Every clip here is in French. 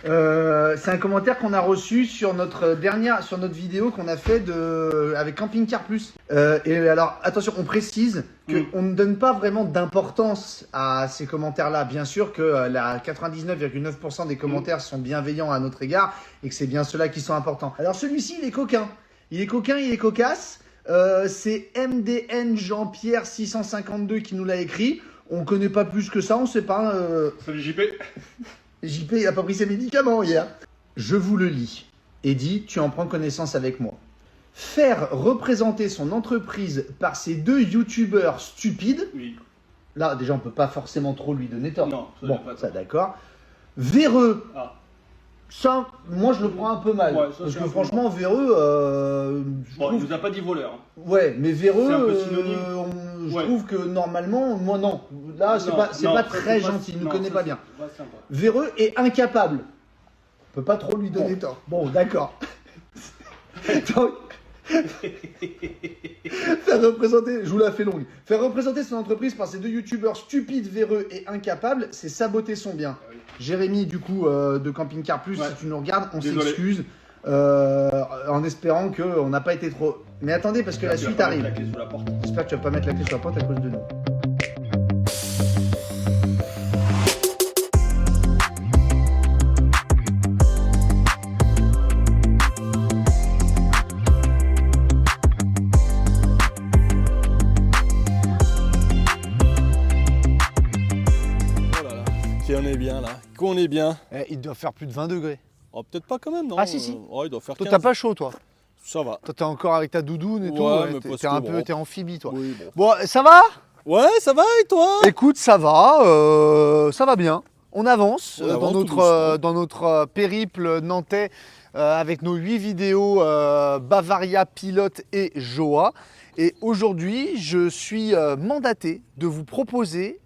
C'est un commentaire qu'on a reçu sur notre vidéo qu'on a fait avec Camping Car Plus. Et alors, attention, on précise qu'on ne donne pas vraiment d'importance à ces commentaires-là. Bien sûr que la 99,9% des commentaires sont bienveillants à notre égard et que c'est bien ceux-là qui sont importants. Alors celui-ci, il est coquin. Il est coquin, il est cocasse. C'est MDN Jean-Pierre 652 qui nous l'a écrit. On connaît pas plus que ça, on sait pas. Salut JP. JP, il a pas pris ses médicaments hier. Je vous le lis. Eddy, tu en prends connaissance avec moi. Faire représenter son entreprise par ces deux youtubeurs stupides. Oui. Là, déjà, on peut pas forcément trop lui donner tort. Non, bon, ça d'accord. Véreux. Ah. Ça, moi, je le prends un peu mal. Ouais, parce que franchement, véreux. Bon, il nous a pas dit voleur. Hein. Ouais, mais véreux. C'est un peu synonyme. Je trouve que normalement, moi non. Là, c'est pas très gentil. Il ne connaît pas bien. Véreux et incapable. On peut pas trop lui donner tort. Bon, d'accord. Donc, faire représenter, je vous la fais longue. Faire représenter son entreprise par ces deux youtubeurs stupides, véreux et incapables, c'est saboter son bien. Ah oui. Jérémy, du coup, de Camping Car Plus, si tu nous regardes, on s'excuse. En espérant qu'on n'a pas été trop. Mais attendez, parce que la suite arrive. J'espère que tu vas pas mettre la clé sur la porte à cause de nous. On est bien là, qu'on est bien. Il doit faire plus de 20 degrés. Oh, peut-être pas quand même, non? Ah si, si. Oh, il doit faire 15. Toi, t'as pas chaud, toi? Ça va. Toi, t'es encore avec ta doudoune et tout. Ouais, mais T'es un peu, t'es amphibie, toi. Oui, bon, ça va? Ouais, ça va et toi? Écoute, ça va bien. On avance, dans notre périple nantais avec nos 8 vidéos Bavaria, Pilote et Joa. Et aujourd'hui, je suis mandaté de vous proposer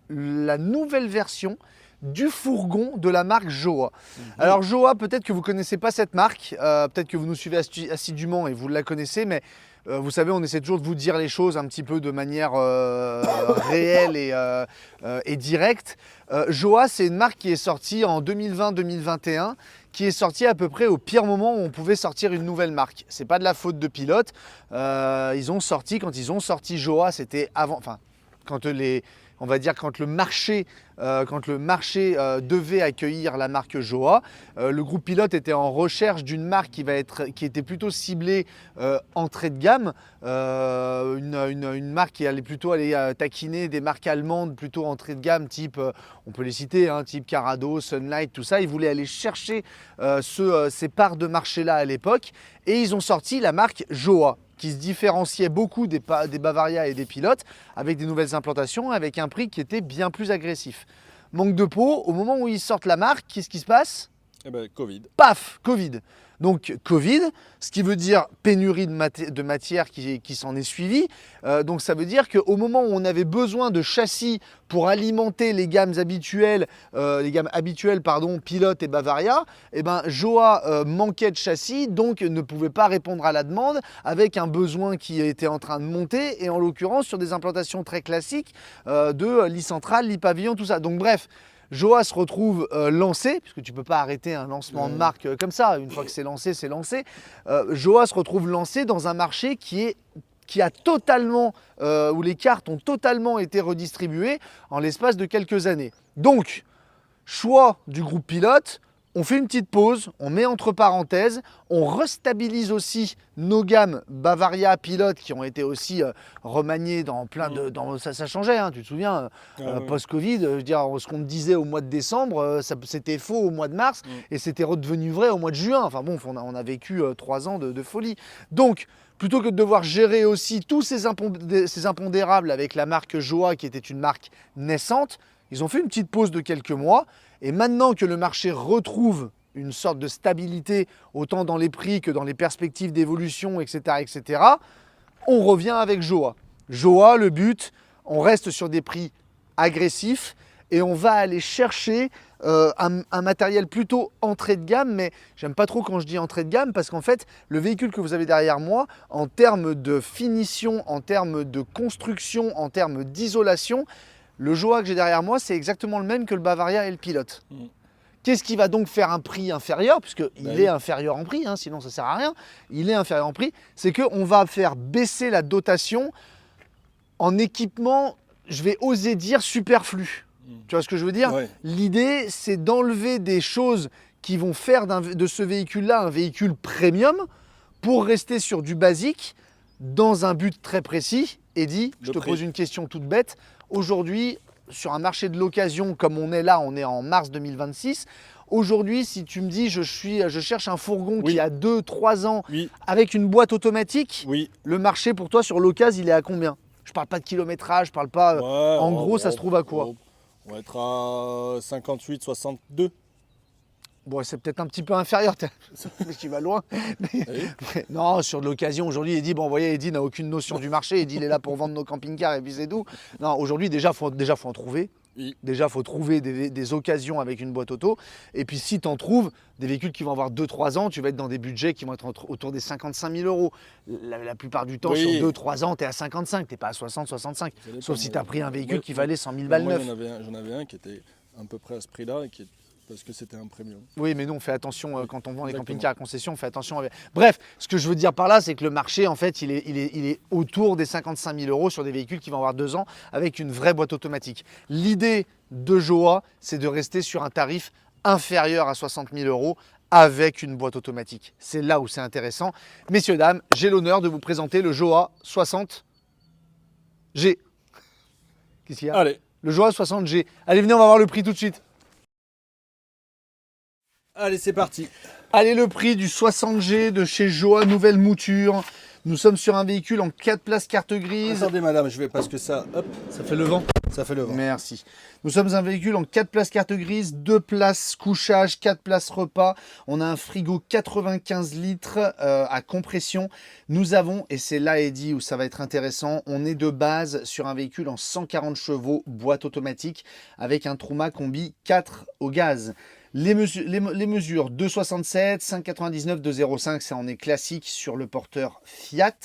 la nouvelle version du fourgon de la marque Joa. Alors Joa, peut-être que vous ne connaissez pas cette marque, peut-être que vous nous suivez assidûment et vous la connaissez, mais vous savez, on essaie toujours de vous dire les choses un petit peu de manière réelle et directe. Joa, c'est une marque qui est sortie en 2020-2021, qui est sortie à peu près au pire moment où on pouvait sortir une nouvelle marque. C'est pas de la faute de Pilote. Quand ils ont sorti Joa, c'était avant, enfin, quand le marché, devait accueillir la marque Joa, le groupe Pilote était en recherche d'une marque qui était plutôt ciblée entrée de gamme, une marque qui allait plutôt aller taquiner des marques allemandes plutôt entrée de gamme, type, on peut les citer, hein, type Carado, Sunlight, tout ça. Ils voulaient aller chercher ces parts de marché-là à l'époque et ils ont sorti la marque Joa, qui se différenciait beaucoup des Bavaria et des Pilotes, avec des nouvelles implantations, avec un prix qui était bien plus agressif. Manque de peau, au moment où ils sortent la marque, qu'est-ce qui se passe? Eh ben, Covid. Paf, Covid. Donc Covid, ce qui veut dire pénurie de matière qui s'en est suivie. Donc ça veut dire qu'au moment où on avait besoin de châssis pour alimenter les gammes habituelles, Pilote et Bavaria, eh ben, Joa manquait de châssis, donc ne pouvait pas répondre à la demande avec un besoin qui était en train de monter, et en l'occurrence sur des implantations très classiques de lit central, lit pavillon, tout ça. Donc bref, Joa se retrouve lancé, puisque tu ne peux pas arrêter un lancement de marque comme ça, une fois que c'est lancé, c'est lancé. Joa se retrouve lancé dans un marché qui a totalement, où les cartes ont totalement été redistribuées en l'espace de quelques années. Donc, choix du groupe Pilote, on fait une petite pause, on met entre parenthèses, on restabilise aussi nos gammes Bavaria, Pilote qui ont été aussi remaniées dans plein de... ça changeait, hein, tu te souviens, post-Covid, je veux dire, ce qu'on me disait au mois de décembre, c'était faux au mois de mars et c'était redevenu vrai au mois de juin. Enfin bon, on a vécu 3 ans de folie. Donc, plutôt que de devoir gérer aussi tous ces impondérables avec la marque Joa qui était une marque naissante, ils ont fait une petite pause de quelques mois. Et maintenant que le marché retrouve une sorte de stabilité, autant dans les prix que dans les perspectives d'évolution, etc., on revient avec Joa. Joa, le but, on reste sur des prix agressifs et on va aller chercher un matériel plutôt entrée de gamme, mais j'aime pas trop quand je dis entrée de gamme parce qu'en fait, le véhicule que vous avez derrière moi, en termes de finition, en termes de construction, en termes d'isolation, le Joa que j'ai derrière moi, c'est exactement le même que le Bavaria et le Pilote. Qu'est-ce qui va donc faire un prix inférieur, puisqu'il Bah est inférieur en prix, hein, sinon ça ne sert à rien, il est inférieur en prix, c'est qu'on va faire baisser la dotation en équipement, je vais oser dire, superflu. Tu vois ce que je veux dire? Ouais. L'idée, c'est d'enlever des choses qui vont faire de ce véhicule-là un véhicule premium pour rester sur du basique dans un but très précis. Eddy, je Le te prix. pose une question toute bête. Aujourd'hui, sur un marché de l'occasion comme on est là, on est en mars 2026. Aujourd'hui, si tu me dis je cherche un fourgon Oui. qui a 2-3 ans Oui, avec une boîte automatique, oui. le marché pour toi sur l'occasion, il est à combien? Je parle pas de kilométrage, je parle pas. Ouais, en gros, ça se trouve à quoi? On va être à 58, 62. Bon, c'est peut-être un petit peu inférieur, tu vas loin. Oui. Mais non, sur de l'occasion, aujourd'hui, Eddy, bon, vous voyez, Eddy n'a aucune notion du marché. Eddy, il est là pour vendre nos camping-cars et puis c'est tout. Non, aujourd'hui, déjà, faut en trouver. Oui. Déjà, il faut trouver des occasions avec une boîte auto. Et puis, si tu en trouves, des véhicules qui vont avoir 2-3 ans, tu vas être dans des budgets qui vont être autour des 55 000 euros. La plupart du temps, Oui. sur 2-3 ans, tu es à 55, tu n'es pas à 60, 65. Ça dépend, Sauf si tu as pris un véhicule moi- qui valait 100 000 balles moi, neuf. J'en avais un qui était à peu près à ce prix-là, parce que c'était un premium. Oui, mais nous, on fait attention quand on vend les Exactement. camping-cars à concession, on fait attention. Bref, ce que je veux dire par là, c'est que le marché, en fait, il est autour des 55 000 euros sur des véhicules qui vont avoir 2 ans avec une vraie boîte automatique. L'idée de Joa, c'est de rester sur un tarif inférieur à 60 000 euros avec une boîte automatique. C'est là où c'est intéressant. Messieurs, dames, j'ai l'honneur de vous présenter le Joa 60G. Qu'est-ce qu'il y a? Allez, Le Joa 60G. Allez, venez, on va voir le prix tout de suite. allez, c'est parti. Allez, le prix du 60G de chez Joa, nouvelle mouture. Nous sommes sur un véhicule en 4 places carte grise. Attendez, madame, je vais parce que ça, hop, Ça fait le vent. ça fait le vent. Merci. Nous sommes un véhicule en 4 places carte grise, 2 places couchage, 4 places repas. On a un frigo 95 litres à compression. Nous avons, et c'est là Eddy où ça va être intéressant, on est de base sur un véhicule en 140 chevaux, boîte automatique, avec un Truma Combi 4 au gaz. Les mesures 2,67, 5,99, 2,05, ça en est classique sur le porteur Fiat.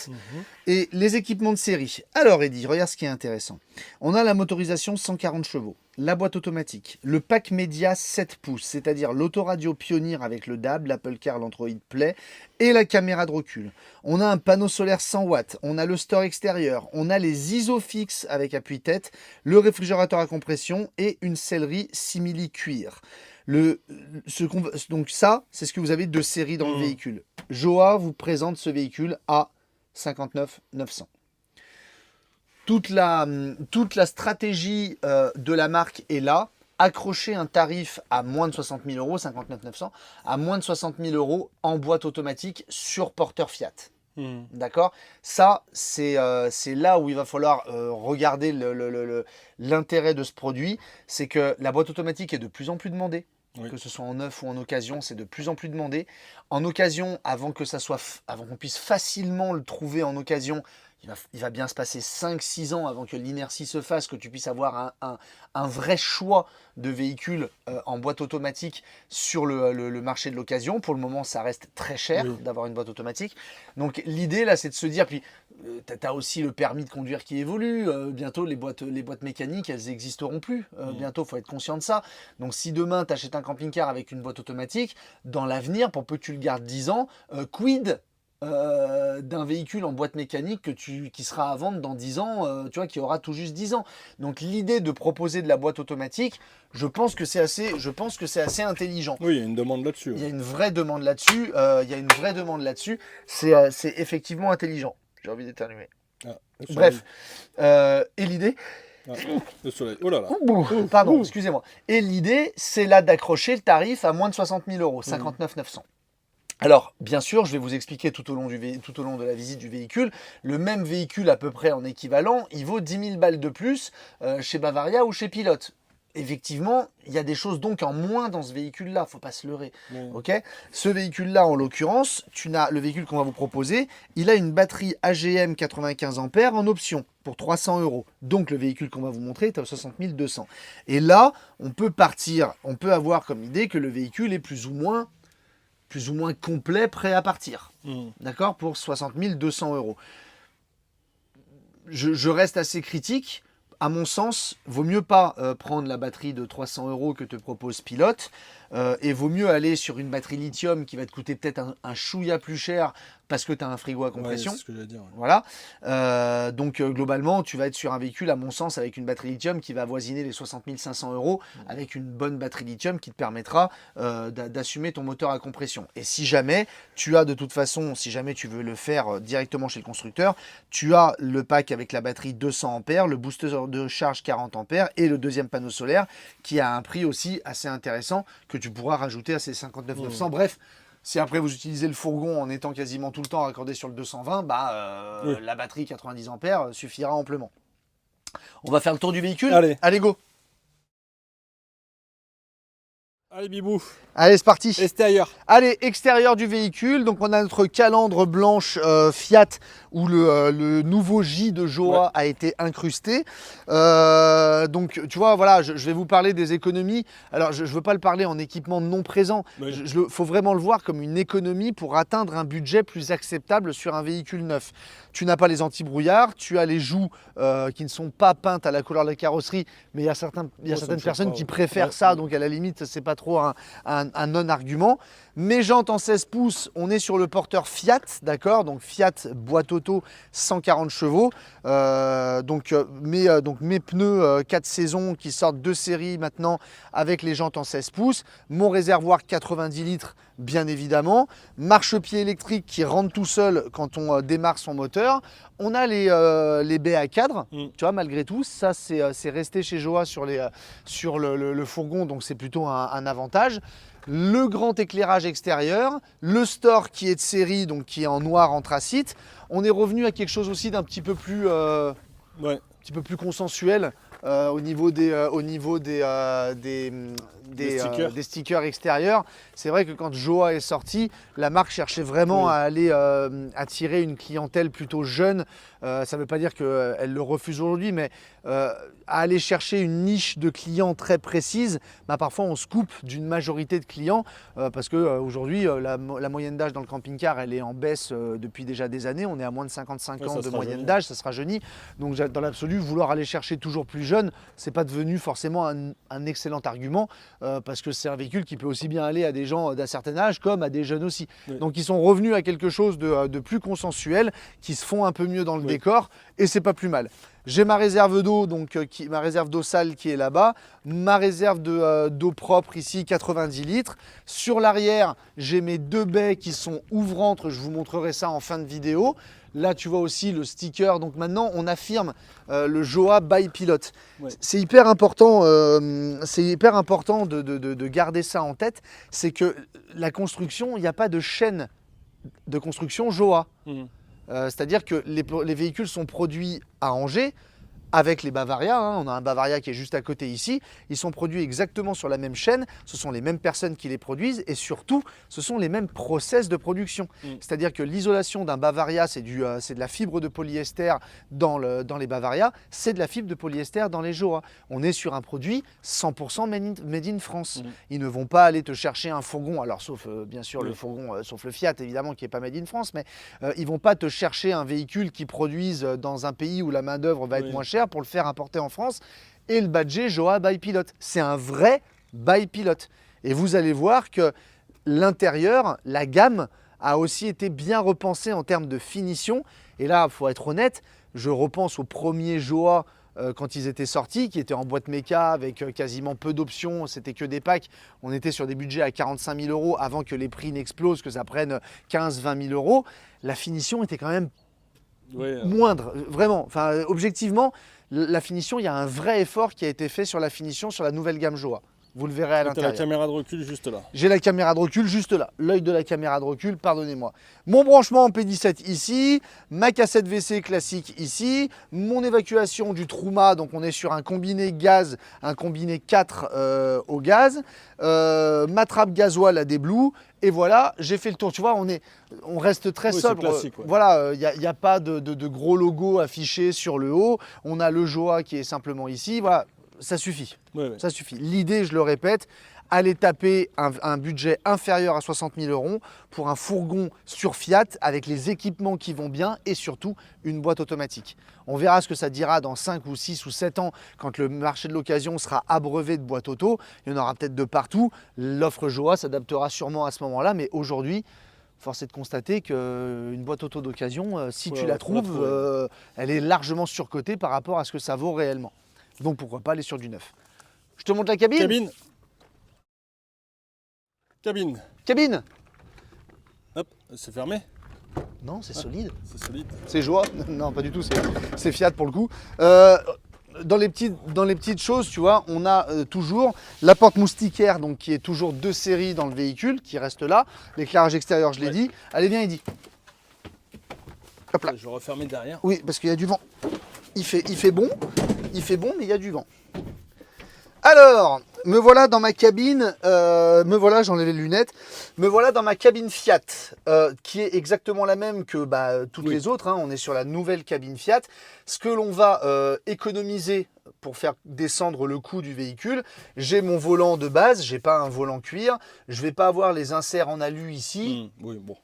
Et les équipements de série. Alors Eddy, regarde ce qui est intéressant. On a la motorisation 140 chevaux, la boîte automatique, le pack média 7 pouces, c'est-à-dire l'autoradio Pioneer avec le DAB, l'Apple Car, l'Android Play et la caméra de recul. On a un panneau solaire 100 watts, on a le store extérieur, on a les ISOFIX avec appui-tête, le réfrigérateur à compression et une sellerie simili cuir. Donc ça, c'est ce que vous avez de série dans le véhicule. Joa vous présente ce véhicule à 59 900. Toute la stratégie de la marque est là. Accrocher un tarif à moins de 60 000 euros, 59 900, à moins de 60 000 euros en boîte automatique sur porteur Fiat. D'accord? Ça, c'est là où il va falloir regarder l'intérêt de ce produit. C'est que la boîte automatique est de plus en plus demandée. Oui. Que ce soit en neuf ou en occasion, c'est de plus en plus demandé. En occasion, avant qu'on puisse facilement le trouver en occasion, il va bien se passer 5-6 ans avant que l'inertie se fasse, que tu puisses avoir un vrai choix de véhicules en boîte automatique sur le marché de l'occasion. Pour le moment, ça reste très cher d'avoir une boîte automatique. Donc l'idée là, c'est de se dire, puis tu as aussi le permis de conduire qui évolue. Bientôt, les boîtes mécaniques, elles n'existeront plus. Bientôt, il faut être conscient de ça. Donc si demain, tu achètes un camping-car avec une boîte automatique, dans l'avenir, pour peu que tu le gardes 10 ans, quid d'un véhicule en boîte mécanique qui sera à vendre dans 10 ans, tu vois, qui aura tout juste 10 ans. Donc l'idée de proposer de la boîte automatique, je pense que c'est assez intelligent. Oui, il y a une demande là-dessus. Il y a une vraie demande là-dessus. C'est effectivement intelligent. J'ai envie d'éternuer. Ah, le soleil. Bref, et l'idée, Ah, le soleil. Oh là là. pardon, excusez-moi. Et l'idée, c'est là d'accrocher le tarif à moins de 60 000 euros, 59 900. Alors, bien sûr, je vais vous expliquer tout au long de la visite du véhicule. Le même véhicule à peu près en équivalent, il vaut 10 000 balles de plus chez Bavaria ou chez Pilote. Effectivement, il y a des choses donc en moins dans ce véhicule-là, faut pas se leurrer. Ok ? Ce véhicule-là, en l'occurrence, le véhicule qu'on va vous proposer, il a une batterie AGM 95 ampères en option pour 300 euros. Donc le véhicule qu'on va vous montrer est à 60 200. Et là, on peut avoir comme idée que le véhicule est plus ou moins complet, prêt à partir. D'accord ? Pour 60 200 euros. Je reste assez critique. à mon sens, vaut mieux pas prendre la batterie de 300 € que te propose Pilote et vaut mieux aller sur une batterie lithium qui va te coûter peut-être un chouïa plus cher parce que tu as un frigo à compression. Ouais, c'est ce que j'allais dire. Ouais. Voilà. Donc globalement, tu vas être sur un véhicule, à mon sens, avec une batterie lithium qui va avoisiner les 60 500 €, avec une bonne batterie lithium qui te permettra d'assumer ton moteur à compression. Et si jamais tu as de toute façon, si jamais tu veux le faire directement chez le constructeur, tu as le pack avec la batterie 200 ampères, le booster de charge 40 ampères et le deuxième panneau solaire qui a un prix aussi assez intéressant que tu pourras rajouter à ces 59 900. Bref. Si après vous utilisez le fourgon en étant quasiment tout le temps raccordé sur le 220, la batterie 90 ampères suffira amplement. On va faire le tour du véhicule. Allez go. Allez Bibou. Allez, c'est parti. Extérieur. Allez, extérieur du véhicule. Donc, on a notre calandre blanche Fiat où le nouveau J de Joa a été incrusté. Donc, tu vois, voilà, je vais vous parler des économies. Alors, je ne veux pas le parler en équipement non présent. Il faut vraiment le voir comme une économie pour atteindre un budget plus acceptable sur un véhicule neuf. Tu n'as pas les anti-brouillards, tu as les joues qui ne sont pas peintes à la couleur de la carrosserie, mais il y a certaines personnes qui préfèrent ça. Donc, à la limite, c'est pas trop un non-argument. Mes jantes en 16 pouces, on est sur le porteur Fiat, d'accord, donc Fiat boîte auto 140 chevaux. Donc mes pneus 4 saisons qui sortent de série maintenant avec les jantes en 16 pouces. Mon réservoir 90 litres, bien évidemment. Marchepied électrique qui rentre tout seul quand on démarre son moteur. On a les baies à cadre, tu vois, malgré tout. Ça, c'est resté chez Joa sur le fourgon, donc c'est plutôt un avantage. Le grand éclairage extérieur, le store qui est de série, donc qui est en noir anthracite. On est revenu à quelque chose aussi d'un petit peu plus, consensuel au niveau des stickers extérieurs. C'est vrai que quand Joa est sorti, la marque cherchait vraiment à aller attirer une clientèle plutôt jeune. Ça ne veut pas dire qu'elle le refuse aujourd'hui, mais à aller chercher une niche de clients très précise, parfois on se coupe d'une majorité de clients parce qu'aujourd'hui, la moyenne d'âge dans le camping-car, elle est en baisse depuis déjà des années. On est à moins de 55 ans de moyenne d'âge, ça se rajeunit. Donc dans l'absolu, vouloir aller chercher toujours plus jeune, ce n'est pas devenu forcément un excellent argument parce que c'est un véhicule qui peut aussi bien aller à des gens d'un certain âge comme à des jeunes aussi. Donc ils sont revenus à quelque chose de plus consensuel, qui se font un peu mieux dans le décor et c'est pas plus mal. J'ai ma réserve d'eau, ma réserve d'eau sale qui est là-bas, ma réserve d'eau propre ici, 90 litres. Sur l'arrière, j'ai mes deux baies qui sont ouvrantes, je vous montrerai ça en fin de vidéo. Là, tu vois aussi le sticker. Donc maintenant, on affirme le Joa by Pilote. C'est hyper important, de garder ça en tête. C'est que la construction, il n'y a pas de chaîne de construction Joa. C'est-à-dire que les véhicules sont produits à Angers avec les Bavaria, on a un Bavaria qui est juste à côté ici, ils sont produits exactement sur la même chaîne, ce sont les mêmes personnes qui les produisent et surtout ce sont les mêmes process de production. C'est-à-dire que l'isolation d'un Bavaria, c'est de la fibre de polyester dans les Bavaria, c'est de la fibre de polyester dans les Joa. On est sur un produit 100% made in France. Ils ne vont pas aller te chercher un fourgon, alors sauf bien sûr le fourgon, sauf le Fiat évidemment qui n'est pas made in France, mais ils ne vont pas te chercher un véhicule qui produise dans un pays où la main d'œuvre va être moins chère pour le faire importer en France et le badger Joa by Pilote. C'est un vrai by Pilote. Et vous allez voir que l'intérieur, la gamme a aussi été bien repensée en termes de finition. Et là, il faut être honnête, je repense aux premiers Joa quand ils étaient sortis, qui étaient en boîte méca avec quasiment peu d'options, c'était que des packs. On était sur des budgets à 45 000 € avant que les prix n'explosent, que ça prenne 15-20 000 €. La finition était quand même moindre, vraiment. Enfin, objectivement, la finition, il y a un vrai effort qui a été fait sur la finition sur la nouvelle gamme Joa. Vous le verrez à l'intérieur. Tu as la caméra de recul juste là. J'ai la caméra de recul juste là. L'œil de la caméra de recul, pardonnez-moi. Mon branchement en P17 ici, ma cassette WC classique ici, mon évacuation du Truma, donc on est sur un combiné gaz, un combiné 4 au gaz, ma trappe gasoil à des Blue. Et voilà, j'ai fait le tour. Tu vois, on reste très sobre. Classique, voilà, il n'y a pas de gros logo affiché sur le haut. On a le Joa qui est simplement ici. Voilà. ça suffit. Ouais, ouais. Ça suffit. L'idée, je le répète, aller taper un budget inférieur à 60 000 € pour un fourgon sur Fiat avec les équipements qui vont bien et surtout une boîte automatique. On verra ce que ça dira dans 5 ou 6 ou 7 ans quand le marché de l'occasion sera abreuvé de boîtes auto. Il y en aura peut-être de partout. L'offre Joa s'adaptera sûrement à ce moment-là, mais aujourd'hui, force est de constater qu'une boîte auto d'occasion, si tu la trouves, elle est largement surcotée par rapport à ce que ça vaut réellement. Donc pourquoi pas aller sur du neuf. Je te montre la cabine. Cabine. Cabine. Cabine. Hop, c'est fermé. Non, c'est solide. C'est solide. C'est Joa. Non, pas du tout, c'est Fiat pour le coup. Dans les petites choses, tu vois, on a toujours la porte moustiquaire, donc qui est toujours de série dans le véhicule, qui reste là. L'éclairage extérieur, je l'ai dit. Allez, viens, Eddy. Hop là. Je vais refermer derrière. Oui, parce qu'il y a du vent. Il fait bon, mais il y a du vent. Alors, me voilà dans ma cabine, j'enlève les lunettes, me voilà dans ma cabine Fiat, qui est exactement la même que toutes les autres, hein. On est sur la nouvelle cabine Fiat. Ce que l'on va économiser pour faire descendre le coût du véhicule, j'ai mon volant de base, j'ai pas un volant cuir, je vais pas avoir les inserts en alu ici. Oui, bon.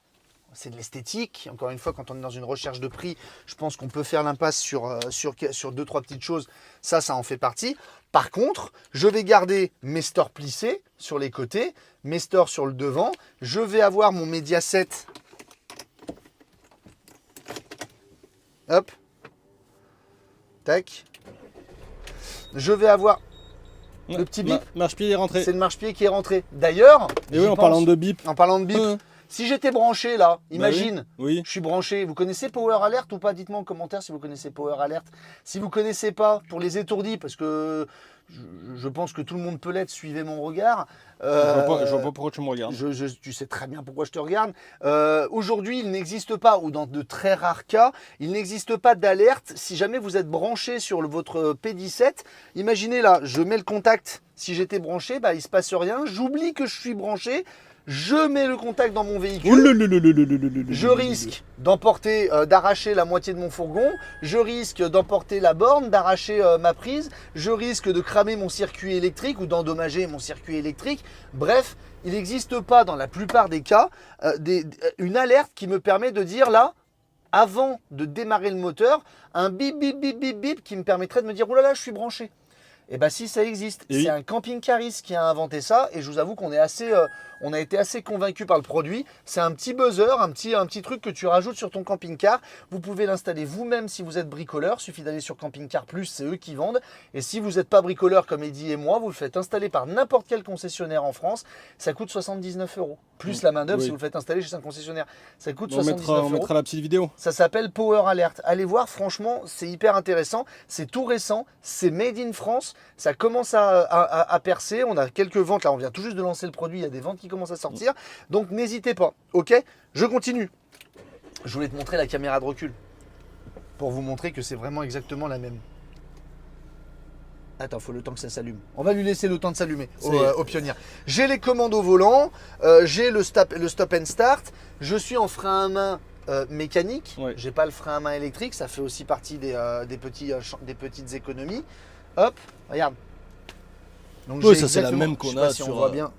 C'est de l'esthétique. Encore une fois, quand on est dans une recherche de prix, je pense qu'on peut faire l'impasse sur 2-3 petites choses. Ça en fait partie. Par contre, je vais garder mes stores plissés sur les côtés, mes stores sur le devant. Je vais avoir mon Mediaset. Hop. Tac. Je vais avoir le petit bip. Marche-pied est rentré. C'est le marche-pied qui est rentré. D'ailleurs, Et oui, en parlant de bip. Si j'étais branché là, imagine, oui. je suis branché. Vous connaissez Power Alert ou pas? Dites-moi en commentaire si vous connaissez Power Alert. Si vous ne connaissez pas, pour les étourdis, parce que je pense que tout le monde peut l'être, suivez mon regard. Je vois pas pourquoi tu me regardes. Tu sais très bien pourquoi je te regarde. Aujourd'hui, il n'existe pas, ou dans de très rares cas, il n'existe pas d'alerte si jamais vous êtes branché sur votre P17. Imaginez là, je mets le contact. Si j'étais branché, il ne se passe rien. J'oublie que je suis branché. Je mets le contact dans mon véhicule, je risque d'emporter, d'arracher la moitié de mon fourgon, je risque d'emporter la borne, d'arracher ma prise, je risque de cramer mon circuit électrique ou d'endommager mon circuit électrique. Bref, il n'existe pas dans la plupart des cas une alerte qui me permet de dire là, avant de démarrer le moteur, un bip bip bip bip bip qui me permettrait de me dire « Oh là là, je suis branché ». Eh bien si, ça existe. C'est un camping-cariste qui a inventé ça et je vous avoue qu'on est on a été assez convaincus par le produit. C'est un petit buzzer, un petit truc que tu rajoutes sur ton camping-car. Vous pouvez l'installer vous-même si vous êtes bricoleur. Il suffit d'aller sur Camping Car Plus, c'est eux qui vendent. Et si vous n'êtes pas bricoleur comme Eddy et moi, vous le faites installer par n'importe quel concessionnaire en France. Ça coûte 79 €. Plus la main d'œuvre si vous le faites installer chez un concessionnaire. Ça coûte 79 €. On mettra la petite vidéo. Ça s'appelle Power Alert. Allez voir, franchement, c'est hyper intéressant. C'est tout récent. C'est made in France. Ça commence à percer. On a quelques ventes. Là, on vient tout juste de lancer le produit. Il y a des ventes qui commencent à sortir. Donc, n'hésitez pas. OK? Je continue. Je voulais te montrer la caméra de recul. Pour vous montrer que c'est vraiment exactement la même. Attends, il faut le temps que ça s'allume. On va lui laisser le temps de s'allumer au Pionnier. J'ai les commandes au volant. J'ai le stop and start. Je suis en frein à main mécanique. Ouais. J'ai pas le frein à main électrique. Ça fait aussi partie des petites économies. Hop, regarde. Donc Oui, ça c'est la même qu'on a si on sur. voit bien.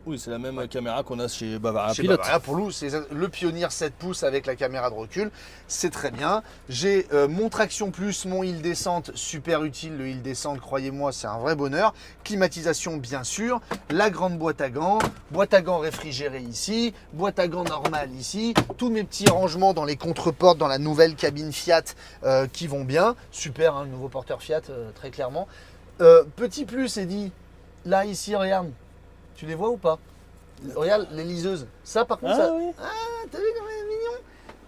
Oui, c'est la même caméra qu'on a chez Bavaria Chez Pilote. Bavaria, pour nous, c'est le Pionnier 7 pouces avec la caméra de recul. C'est très bien. J'ai mon traction plus, mon hill descente, super utile. Le hill descente, croyez-moi, c'est un vrai bonheur. Climatisation, bien sûr. La grande boîte à gants réfrigérée ici. Boîte à gants normale ici. Tous mes petits rangements dans les contreportes, dans la nouvelle cabine Fiat qui vont bien. Super, hein, le nouveau porteur Fiat, très clairement. Petit plus, Eddy. Là, ici, regarde. Tu les vois ou pas? Regarde les liseuses. Ça par contre, Oui. Ah, t'as vu comment c'est mignon?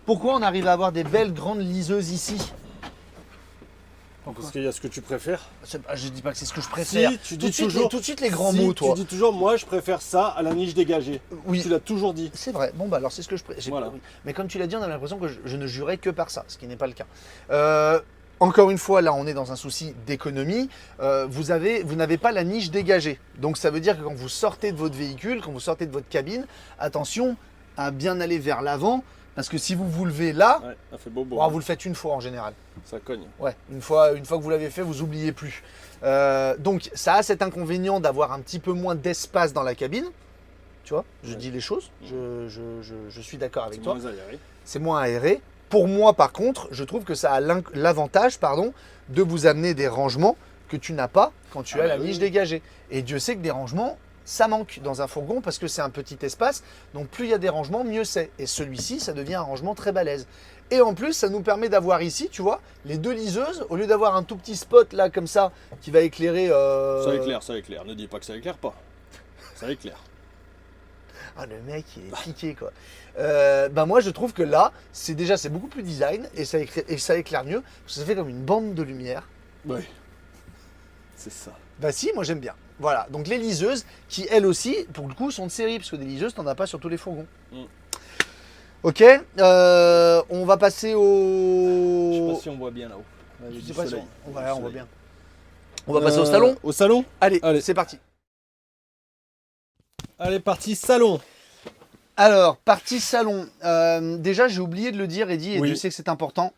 Pourquoi on arrive à avoir des belles grandes liseuses ici? Parce qu'il y a ce que tu préfères. Je dis pas que c'est ce que je préfère. Si, tu dis tout de suite les grands mots, toi. Tu dis toujours, moi je préfère ça à la niche dégagée. Oui. Tu l'as toujours dit. C'est vrai. Bon, bah alors c'est ce que je préfère. Voilà. Mais comme tu l'as dit, on a l'impression que je ne jurais que par ça, ce qui n'est pas le cas. Encore une fois, là, on est dans un souci d'économie. Vous n'avez pas la niche dégagée. Donc, ça veut dire que quand vous sortez de votre véhicule, quand vous sortez de votre cabine, attention à bien aller vers l'avant Parce que si vous vous levez là, Ouais, ça fait beau. bon, vous le faites une fois en général. Ça cogne. Ouais, une fois que vous l'avez fait, vous oubliez plus. Donc ça a cet inconvénient d'avoir un petit peu moins d'espace dans la cabine. Tu vois, je dis les choses, je suis d'accord avec toi. C'est moins aéré. C'est moins aéré. Pour moi, par contre, je trouve que ça a l'avantage, de vous amener des rangements que tu n'as pas quand tu as la niche dégagée. Et Dieu sait que des rangements, ça manque dans un fourgon parce que c'est un petit espace. Donc plus il y a des rangements, mieux c'est. Et celui-ci, ça devient un rangement très balèze. Et en plus, ça nous permet d'avoir ici, tu vois, les deux liseuses, au lieu d'avoir un tout petit spot là comme ça qui va éclairer. Ça éclaire. Ne dis pas que ça éclaire pas. Ça éclaire. Ah, le mec, il est piqué, quoi. Moi, je trouve que là, c'est beaucoup plus design et ça éclaire mieux. Parce que ça fait comme une bande de lumière. Oui. C'est ça. Bah si, moi j'aime bien. Voilà, donc les liseuses qui, elles aussi, pour le coup, sont de série. Parce que des liseuses, t'en as pas sur tous les fourgons. Ok, on va passer au... Je sais pas si on voit bien là-haut. Je sais pas si on voit bien. On va passer au salon. Au salon. Allez. C'est parti. Allez, parti salon. Alors, partie salon. Déjà, j'ai oublié de le dire, Eddy, et Oui. je sais que c'est important.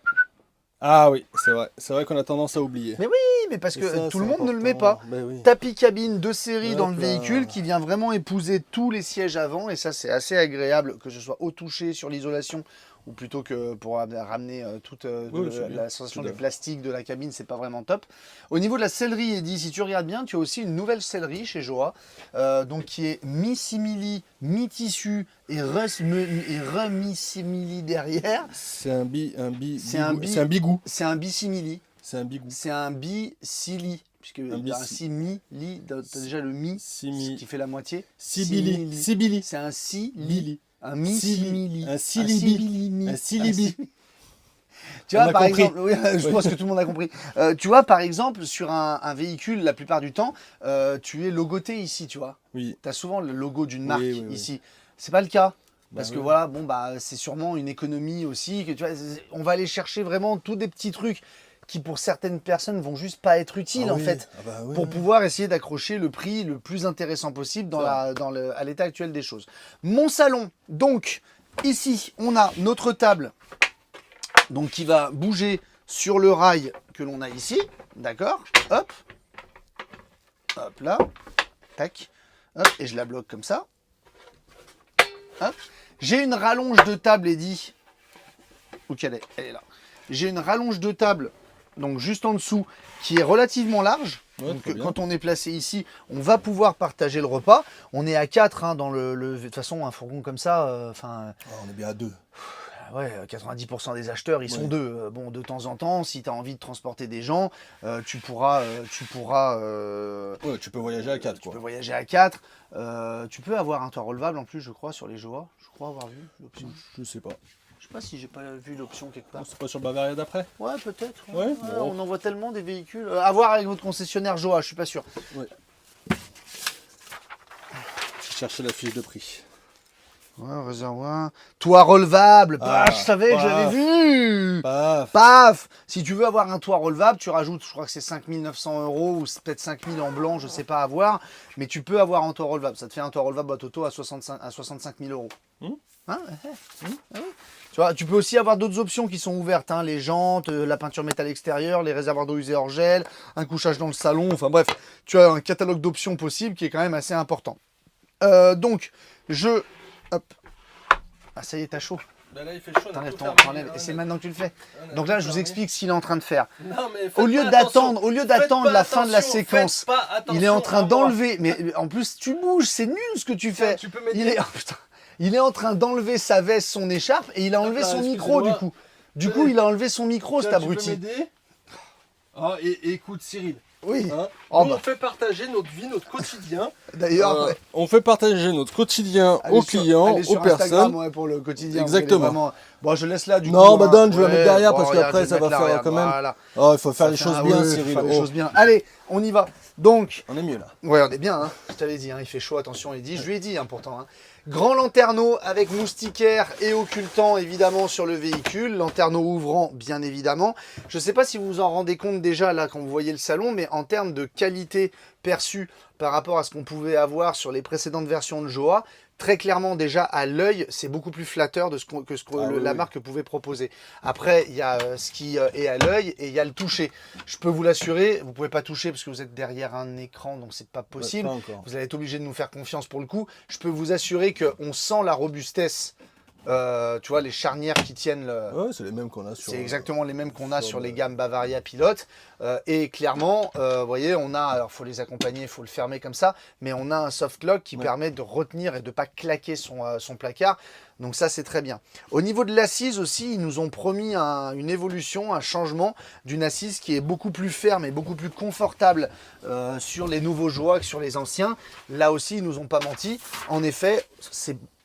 Ah oui, c'est vrai. C'est vrai qu'on a tendance à oublier. Mais oui, mais parce que ça, tout le c'est monde ne le met important. pas. Ben oui. Tapis cabine de série dans le Hop là. véhicule qui vient vraiment épouser tous les sièges avant. Et ça, c'est assez agréable, que ce soit au toucher sur l'isolation ou plutôt que pour ramener toute la sensation du plastique de la cabine, c'est pas vraiment top. Au niveau de la sellerie, Eddy, si tu regardes bien, tu as aussi une nouvelle sellerie chez Joa, donc qui est mi-simili, mi-tissu et remi-simili derrière. C'est un bigou. C'est un bisimili. C'est un bigou. C'est un bi-sili. Puisque il y a un simili, tu as déjà le mi qui fait la moitié. Sibili. C'est un si, Billy. un mi-simili. Un silibi. Un silibi. Tu vois, On a par compris. exemple, oui, je pense que tout le monde a compris. Tu vois, par exemple, sur un véhicule, la plupart du temps, tu es logoté ici, tu vois. Oui. Tu as souvent le logo d'une marque Oui. ici. C'est pas le cas. Parce que oui. voilà, c'est sûrement une économie aussi. Que, tu vois, on va aller chercher vraiment tous des petits trucs qui, pour certaines personnes, vont juste pas être utiles, en fait. Pour pouvoir essayer d'accrocher le prix le plus intéressant possible à l'état actuel des choses. Mon salon, donc, ici, on a notre table donc qui va bouger sur le rail que l'on a ici, d'accord? Hop, hop là, tac, hop, et je la bloque comme ça. Hop. J'ai une rallonge de table, Eddy. Où qu'elle est? Elle est là. J'ai une rallonge de table, donc juste en dessous, qui est relativement large. Ouais, Donc, quand on est placé ici, on va pouvoir partager le repas. On est à 4 dans de toute façon, un fourgon comme ça, On est bien à 2. ouais, 90% des acheteurs, ils sont deux. Bon, de temps en temps, si tu as envie de transporter des gens, tu pourras Ouais, tu peux voyager à 4. tu peux voyager à 4. Tu peux avoir un toit relevable en plus, je crois, sur les Joa. Je crois avoir vu l'option. Je sais pas. Je sais pas si j'ai pas vu l'option quelque part. C'est pas sur le Bavaria d'après? Ouais, peut-être. Ouais, bon. On en voit tellement des véhicules. À voir avec votre concessionnaire Joa, je suis pas sûr. Ouais. J'ai cherché la fiche de prix. Ouais, réservoir. Toit relevable. Bah, je savais que j'avais vu. Paf. Paf. Si tu veux avoir un toit relevable, tu rajoutes, je crois que c'est 5 900 € ou c'est peut-être 5 000 en blanc, je sais pas avoir. Mais tu peux avoir un toit relevable. Ça te fait un toit relevable à Toto à 65 000 €. Hein, ouais. Tu vois, tu peux aussi avoir d'autres options qui sont ouvertes. Hein, les jantes, la peinture métal extérieur, les réservoirs d'eau usée hors gel, un couchage dans le salon. Enfin bref, tu as un catalogue d'options possibles qui est quand même assez important. Donc, hop. Ah, ça y est, t'as chaud. Bah là, il fait chaud. T'enlèves. Et c'est maintenant que tu le fais. Donc là, je vous explique ce qu'il est en train de faire. Non, mais Au lieu d'attendre la fin de la séquence, il est en train d'enlever. Mais en plus, tu bouges, c'est nul ce que tu fais. Tu peux mettre Il est en train d'enlever sa veste, son écharpe, et il a enlevé son micro du coup. Du coup, il a enlevé son micro, cet abruti. Tu peux m'aider? Ah, et écoute, Cyril. Oui. Hein, Oh, nous, on fait partager notre vie, notre quotidien. D'ailleurs, ouais. On fait partager notre quotidien Allez aux sur- clients, allez sur aux personnes. Instagram, ouais, pour le quotidien. Exactement. Vraiment... Bon, je laisse là du coup. Non, bah hein. donne, je vais la mettre derrière parce regarde, qu'après, je ça vais va mettre là, faire regarde, quand même. voilà. Oh, il faut faire les Ça choses fait bien, ouais, Cyril. faire les Oh. choses bien. Allez, on y va. Donc, On est mieux là. ouais, on est bien. Hein. Je t'avais dit, hein, il fait chaud, attention, il dit. Je lui ai dit, hein, pourtant. Hein. Grand lanterneau avec moustiquaire et occultant évidemment sur le véhicule, lanterneau ouvrant bien évidemment. Je ne sais pas si vous vous en rendez compte déjà là quand vous voyez le salon, mais en termes de qualité perçue par rapport à ce qu'on pouvait avoir sur les précédentes versions de Joa, très clairement déjà à l'œil, c'est beaucoup plus flatteur de la marque pouvait proposer. Après, il y a ce qui est à l'œil et il y a le toucher. Je peux vous l'assurer, vous ne pouvez pas toucher parce que vous êtes derrière un écran, donc c'est pas possible. Pas encore. Vous allez être obligé de nous faire confiance pour le coup. Je peux vous assurer qu'on sent la robustesse. Tu vois, les charnières qui tiennent le... Ouais, c'est les mêmes qu'on a sur... C'est exactement les mêmes qu'on a sur les gammes Bavaria Pilote. Et clairement, vous voyez, on a... Alors, il faut les accompagner, il faut le fermer comme ça. Mais on a un soft lock qui permet de retenir et de ne pas claquer son placard. Donc ça, c'est très bien. Au niveau de l'assise aussi, ils nous ont promis une évolution, un changement d'une assise qui est beaucoup plus ferme et beaucoup plus confortable sur les nouveaux Joa que sur les anciens. Là aussi, ils nous ont pas menti. En effet,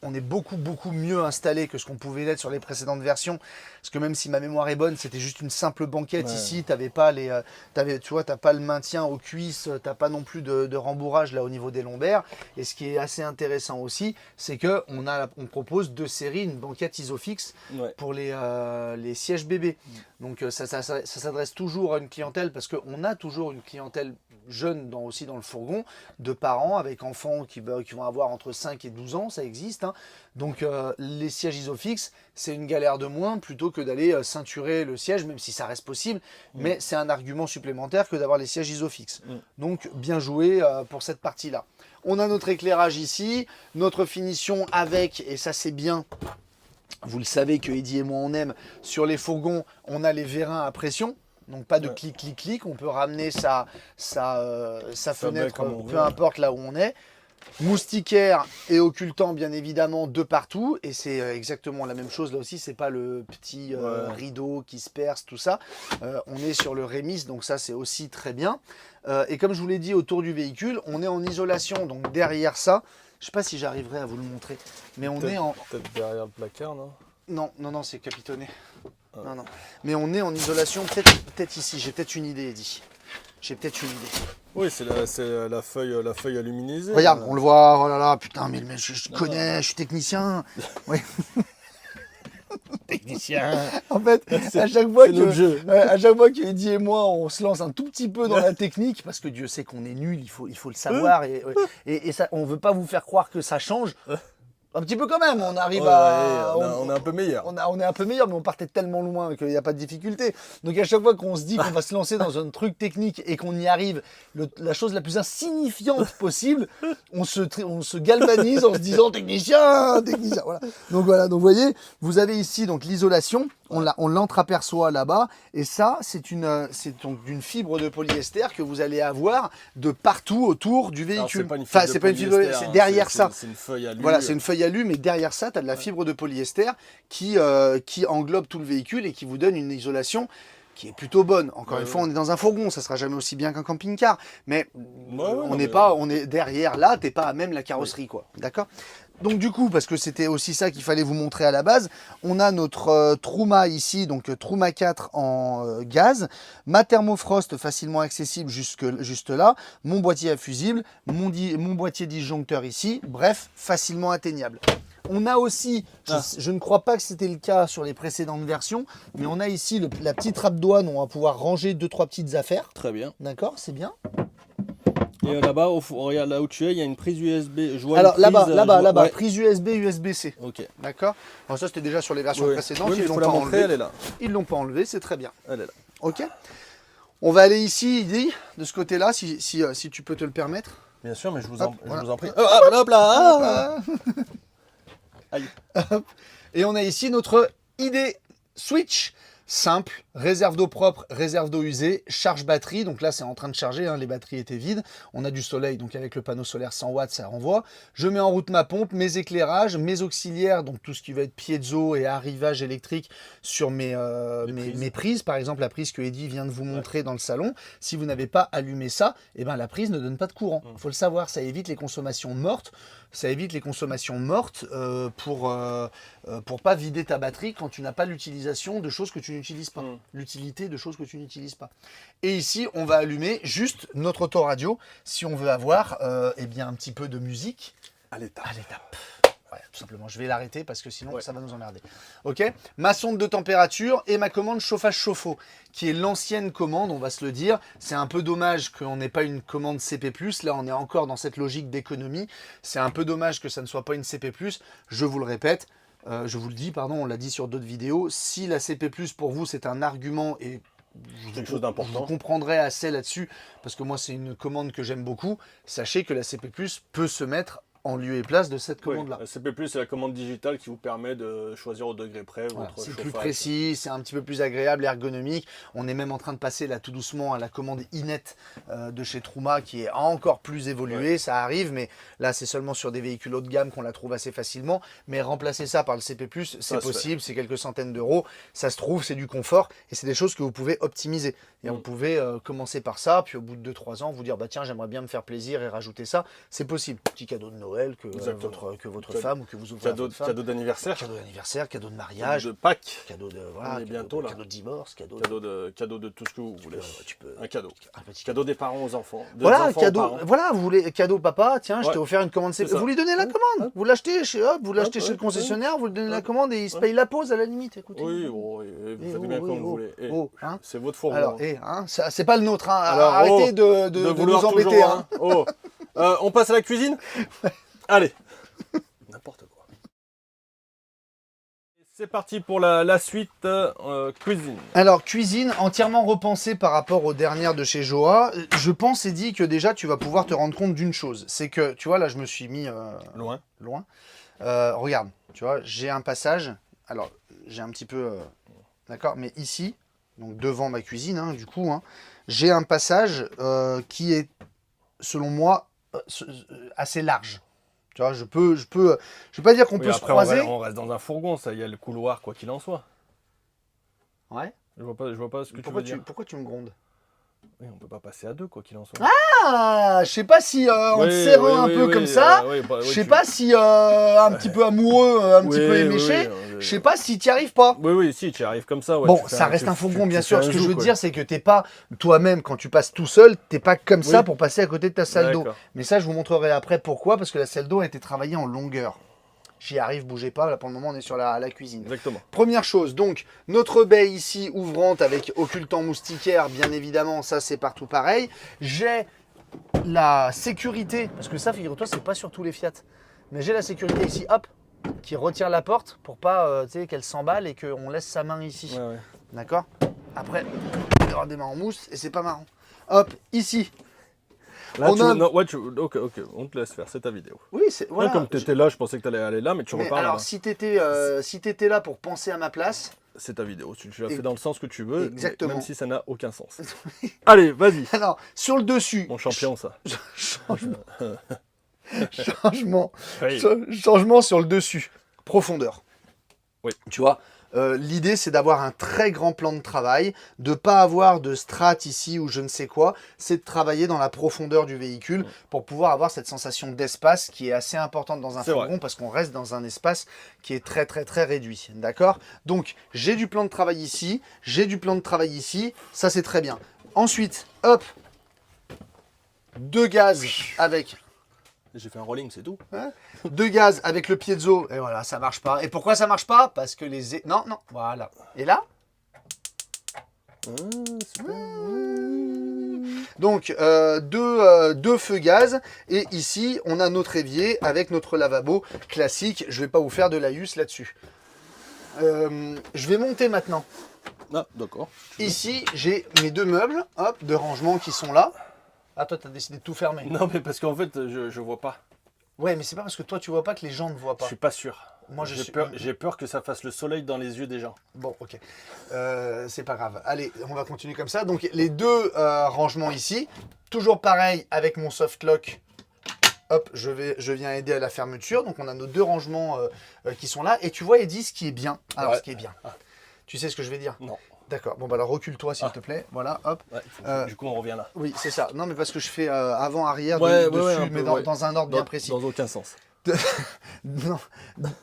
on est beaucoup mieux installé que ce qu'on pouvait être sur les précédentes versions. Parce que même si ma mémoire est bonne, c'était juste une simple banquette ici. T'avais pas tu vois, t'as pas le maintien aux cuisses, t'as pas non plus de rembourrage là au niveau des lombaires. Et ce qui est assez intéressant aussi, c'est que on propose deux séries, une banquette Isofix pour les sièges bébés. Donc ça s'adresse toujours à une clientèle parce qu'on a toujours une clientèle jeune aussi dans le fourgon, de parents avec enfants qui vont avoir entre 5 et 12 ans, ça existe. Hein. Donc les sièges Isofix, c'est une galère de moins plutôt que d'aller ceinturer le siège, même si ça reste possible, mais c'est un argument supplémentaire que d'avoir les sièges Isofix. Donc bien joué pour cette partie-là. On a notre éclairage ici, notre finition avec, et ça c'est bien, vous le savez que Eddy et moi on aime, sur les fourgons, on a les vérins à pression. Donc pas de clic, on peut ramener sa fenêtre, peu importe là où on est. Moustiquaire et occultant bien évidemment de partout. Et c'est exactement la même chose là aussi, c'est pas le petit rideau qui se perce, tout ça. On est sur le Remis, donc ça c'est aussi très bien. Et comme je vous l'ai dit autour du véhicule, on est en isolation, donc derrière ça, je sais pas si j'arriverai à vous le montrer, mais on est en... Peut-être derrière le placard, non? Non, c'est capitonné. Non. Mais on est en isolation, peut-être ici. J'ai peut-être une idée, Eddy. J'ai peut-être une idée. Oui, c'est la feuille aluminisée. Regarde, on le voit. Oh là là, putain, mais je connais, je suis technicien. Oui. Technicien. En fait, à chaque fois que Eddy et moi, on se lance un tout petit peu dans la technique, parce que Dieu sait qu'on est nul, il faut le savoir. Et ça, on veut pas vous faire croire que ça change. Un petit peu quand même, on arrive on est un peu meilleur. On est un peu meilleur, mais on partait tellement loin qu'il n'y a pas de difficulté. Donc à chaque fois qu'on se dit qu'on va se lancer dans un truc technique et qu'on y arrive, la chose la plus insignifiante possible, on se galvanise en se disant technicien. Voilà. Donc vous voyez, vous avez ici donc l'isolation, on l'entreaperçoit là-bas, et ça c'est donc d'une fibre de polyester que vous allez avoir de partout autour du véhicule. C'est pas une fibre, c'est derrière ça. C'est une feuille alu. Voilà, c'est une feuille alu, mais derrière ça, tu as de la fibre de polyester qui englobe tout le véhicule et qui vous donne une isolation qui est plutôt bonne. Encore une fois, on est dans un fourgon, ça sera jamais aussi bien qu'un camping-car, mais on est derrière là, t'es pas à même la carrosserie, quoi. D'accord? Donc du coup, parce que c'était aussi ça qu'il fallait vous montrer à la base, on a notre Truma ici, donc Truma 4 en gaz, ma thermofrost facilement accessible juste là, mon boîtier à fusible, mon boîtier disjoncteur ici, bref, facilement atteignable. On a aussi, je ne crois pas que c'était le cas sur les précédentes versions, mais on a ici la petite trappe douane où on va pouvoir ranger 2-3 petites affaires. Très bien. D'accord, c'est bien. Et là-bas, regarde là où tu es, il y a une prise USB. Alors là-bas, prise USB, USB-C. Ok. D'accord. Alors ça c'était déjà sur les versions précédentes, ils l'ont pas enlevé. Elle est là. Ils l'ont pas enlevé, c'est très bien. Elle est là. Ok. On va aller ici, Eddy, de ce côté-là, si tu peux te le permettre. Bien sûr, mais je vous en prie. Hop là. Aïe. Et on a ici notre ID Switch. Simple, réserve d'eau propre, réserve d'eau usée, charge batterie. Donc là, c'est en train de charger, hein, les batteries étaient vides. On a du soleil, donc avec le panneau solaire 100 watts, ça renvoie. Je mets en route ma pompe, mes éclairages, mes auxiliaires, donc tout ce qui va être piezo et arrivage électrique sur mes prises. Par exemple, la prise que Eddy vient de vous montrer dans le salon. Si vous n'avez pas allumé ça, eh ben, la prise ne donne pas de courant. Il faut le savoir, ça évite les consommations mortes. Ça évite les consommations mortes pour pas vider ta batterie quand tu n'as pas l'utilisation de choses que tu n'utilises pas. L'utilité de choses que tu n'utilises pas. Et ici, on va allumer juste notre autoradio si on veut avoir eh bien, un petit peu de musique à l'étape. Ouais, tout simplement. Je vais l'arrêter parce que sinon, Ouais. ça va nous emmerder. Ok. Ma sonde de température et ma commande chauffage chauffe-eau, qui est l'ancienne commande, on va se le dire. C'est un peu dommage qu'on n'ait pas une commande CP+. Là, on est encore dans cette logique d'économie. C'est un peu dommage que ça ne soit pas une CP+. Je vous le répète. Je vous le dis, pardon, on l'a dit sur d'autres vidéos. Si la CP+, pour vous, c'est un argument et Quelque chose d'important. vous comprendrez assez là-dessus, parce que moi, c'est une commande que j'aime beaucoup. Sachez que la CP+, peut se mettre en lieu et place de cette commande-là. La CP+, c'est la commande digitale qui vous permet de choisir au degré près Voilà, votre c'est chauffage. plus précis, c'est un petit peu plus agréable, ergonomique. On est même en train de passer là tout doucement à la commande Inet de chez Truma qui est encore plus évoluée. Ouais. Ça arrive, mais là c'est seulement sur des véhicules haut de gamme qu'on la trouve assez facilement. Mais remplacer ça par le CP+, c'est Ça se possible, c'est quelques centaines d'euros. Ça se trouve, c'est du confort et c'est des choses que vous pouvez optimiser. Et vous pouvez commencer par ça, puis au bout de 2-3 ans, vous dire bah tiens, j'aimerais bien me faire plaisir et rajouter ça. C'est possible. Petit cadeau de Noël que votre Cadeau- femme ou que vous ouvrez à Cadeau, votre femme. cadeau d'anniversaire, Cadeau d'anniversaire, cadeau de cadeau mariage, de Pâques, cadeau de voilà, On est bientôt, là. cadeau de divorce, cadeau cadeau de tout ce que vous voulez. tu peux Un cadeau. un petit Cadeau des parents aux enfants. Des voilà, enfants aux cadeau, parents. voilà, vous voulez cadeau papa, tiens, je Ouais. t'ai offert une commande C'est CP. ça. Vous lui donnez la commande, vous l'achetez chez vous l'achetez Ouais, chez le ouais, concessionnaire, vous lui donnez la ouais. commande et il se Ouais. paye la pause à la limite, écoutez. Oui, vous Eh, faites oh, bien oui, comme vous oh, voulez. Eh, oh, hein. c'est votre fourgon. Alors, ça, c'est pas le nôtre, hein. Alors, Arrêtez oh, de vouloir nous embêter, toujours, hein. Oh. On passe à la cuisine. Allez. N'importe quoi. C'est parti pour la suite cuisine. Alors, cuisine entièrement repensée par rapport aux dernières de chez Joa. Je pense, Eddy, que déjà, tu vas pouvoir te rendre compte d'une chose. C'est que, tu vois, là, je me suis mis Loin. loin. Regarde, tu vois, j'ai un passage. Alors, j'ai un petit peu... d'accord, mais ici, donc devant ma cuisine, hein, du coup, hein, j'ai un passage qui est, selon moi, assez large. Tu vois, je vais pas dire qu'on Oui, peut se après, croiser. on reste dans un fourgon, ça. Il y a le couloir, quoi qu'il en soit. Ouais. Je vois pas ce que Pourquoi tu veux dire. pourquoi tu me grondes? Oui, on peut pas passer à deux, quoi qu'il en soit. Ah, je sais pas si en te Oui, serrant oui, un oui, peu oui, comme ça, oui, bah, oui, je sais tu- pas si un petit peu amoureux, un petit peu Oui, éméché, oui, je sais pas si tu y arrives pas. Oui, si, tu y arrives comme ça. Ouais, Bon, tu fais ça reste un fourgon, bien tu sûr. fais Ce un que je joug, veux quoi. dire, c'est que t'es pas, toi-même, quand tu passes tout seul, t'es pas comme ça Oui. pour passer à côté de ta salle d'eau. D'accord. Mais ça, je vous montrerai après pourquoi, parce que la salle d'eau a été travaillée en longueur. J'y arrive, bougez pas. Là, pour le moment, on est sur la cuisine. Exactement. Première chose, donc, notre baie ici, ouvrante, avec occultant moustiquaire, bien évidemment, ça, c'est partout pareil. J'ai la sécurité, parce que ça, figure-toi, c'est pas sur tous les Fiat. Mais j'ai la sécurité ici, hop, qui retire la porte pour pas, tu sais, qu'elle s'emballe et qu'on laisse sa main ici. Ouais. D'accord? Après, il y aura des mains en mousse et c'est pas marrant. Hop, ici. Là, On a- non, ouais, ok, on te laisse faire, c'est ta vidéo. Oui, c'est voilà. Comme tu étais là, je pensais que tu allais aller là, mais tu Mais repars alors, là. si t'étais là pour penser à ma place, C'est ta vidéo, tu l'as Et- fait dans le sens que tu veux, Exactement. même si ça n'a aucun sens. Allez, vas-y. alors sur le dessus, Mon champion, ça. changement, Oui. changement sur le dessus, profondeur. Oui. Tu vois, l'idée c'est d'avoir un très grand plan de travail, de pas avoir de strat ici ou je ne sais quoi, c'est de travailler dans la profondeur du véhicule pour pouvoir avoir cette sensation d'espace qui est assez importante dans un C'est fourgon vrai. parce qu'on reste dans un espace qui est très très très réduit, d'accord? Donc j'ai du plan de travail ici, j'ai du plan de travail ici, ça c'est très bien. Ensuite, hop, 2 gaz avec... J'ai fait un rolling, c'est tout. Deux gaz avec le piezo, et voilà, ça marche pas. Et pourquoi ça marche pas? Parce que les... Non, voilà. Et là? Donc, deux feux gaz. Et ici, on a notre évier avec notre lavabo classique. Je vais pas vous faire de laïus là-dessus. Je vais monter maintenant. Ah, d'accord. Ici, j'ai mes 2 meubles, hop, de rangement qui sont là. Ah, toi, tu as décidé de tout fermer. Non, mais parce qu'en fait, je vois pas. Ouais, mais c'est pas parce que toi, tu vois pas que les gens ne voient Je pas. suis pas sûr. Moi, je suis... J'ai peur que ça fasse le soleil dans les yeux des gens. Bon, ok. C'est pas grave. Allez, on va continuer comme ça. Donc, les 2 rangements ici. Toujours pareil avec mon soft lock. Hop, je viens aider à la fermeture. Donc, on a nos 2 rangements qui sont là. Et tu vois, Eddy, ce qui est bien. Alors, Ouais. ce qui est bien. Tu sais ce que je vais dire? Non. D'accord. Bon, bah alors, recule-toi, s'il te plaît. Voilà, hop. Ouais, du coup, on revient là. Oui, c'est ça. Non, mais parce que je fais avant-arrière Ouais, dessus, ouais, un peu, mais ouais. dans un ordre bien précis. Dans aucun sens. Non.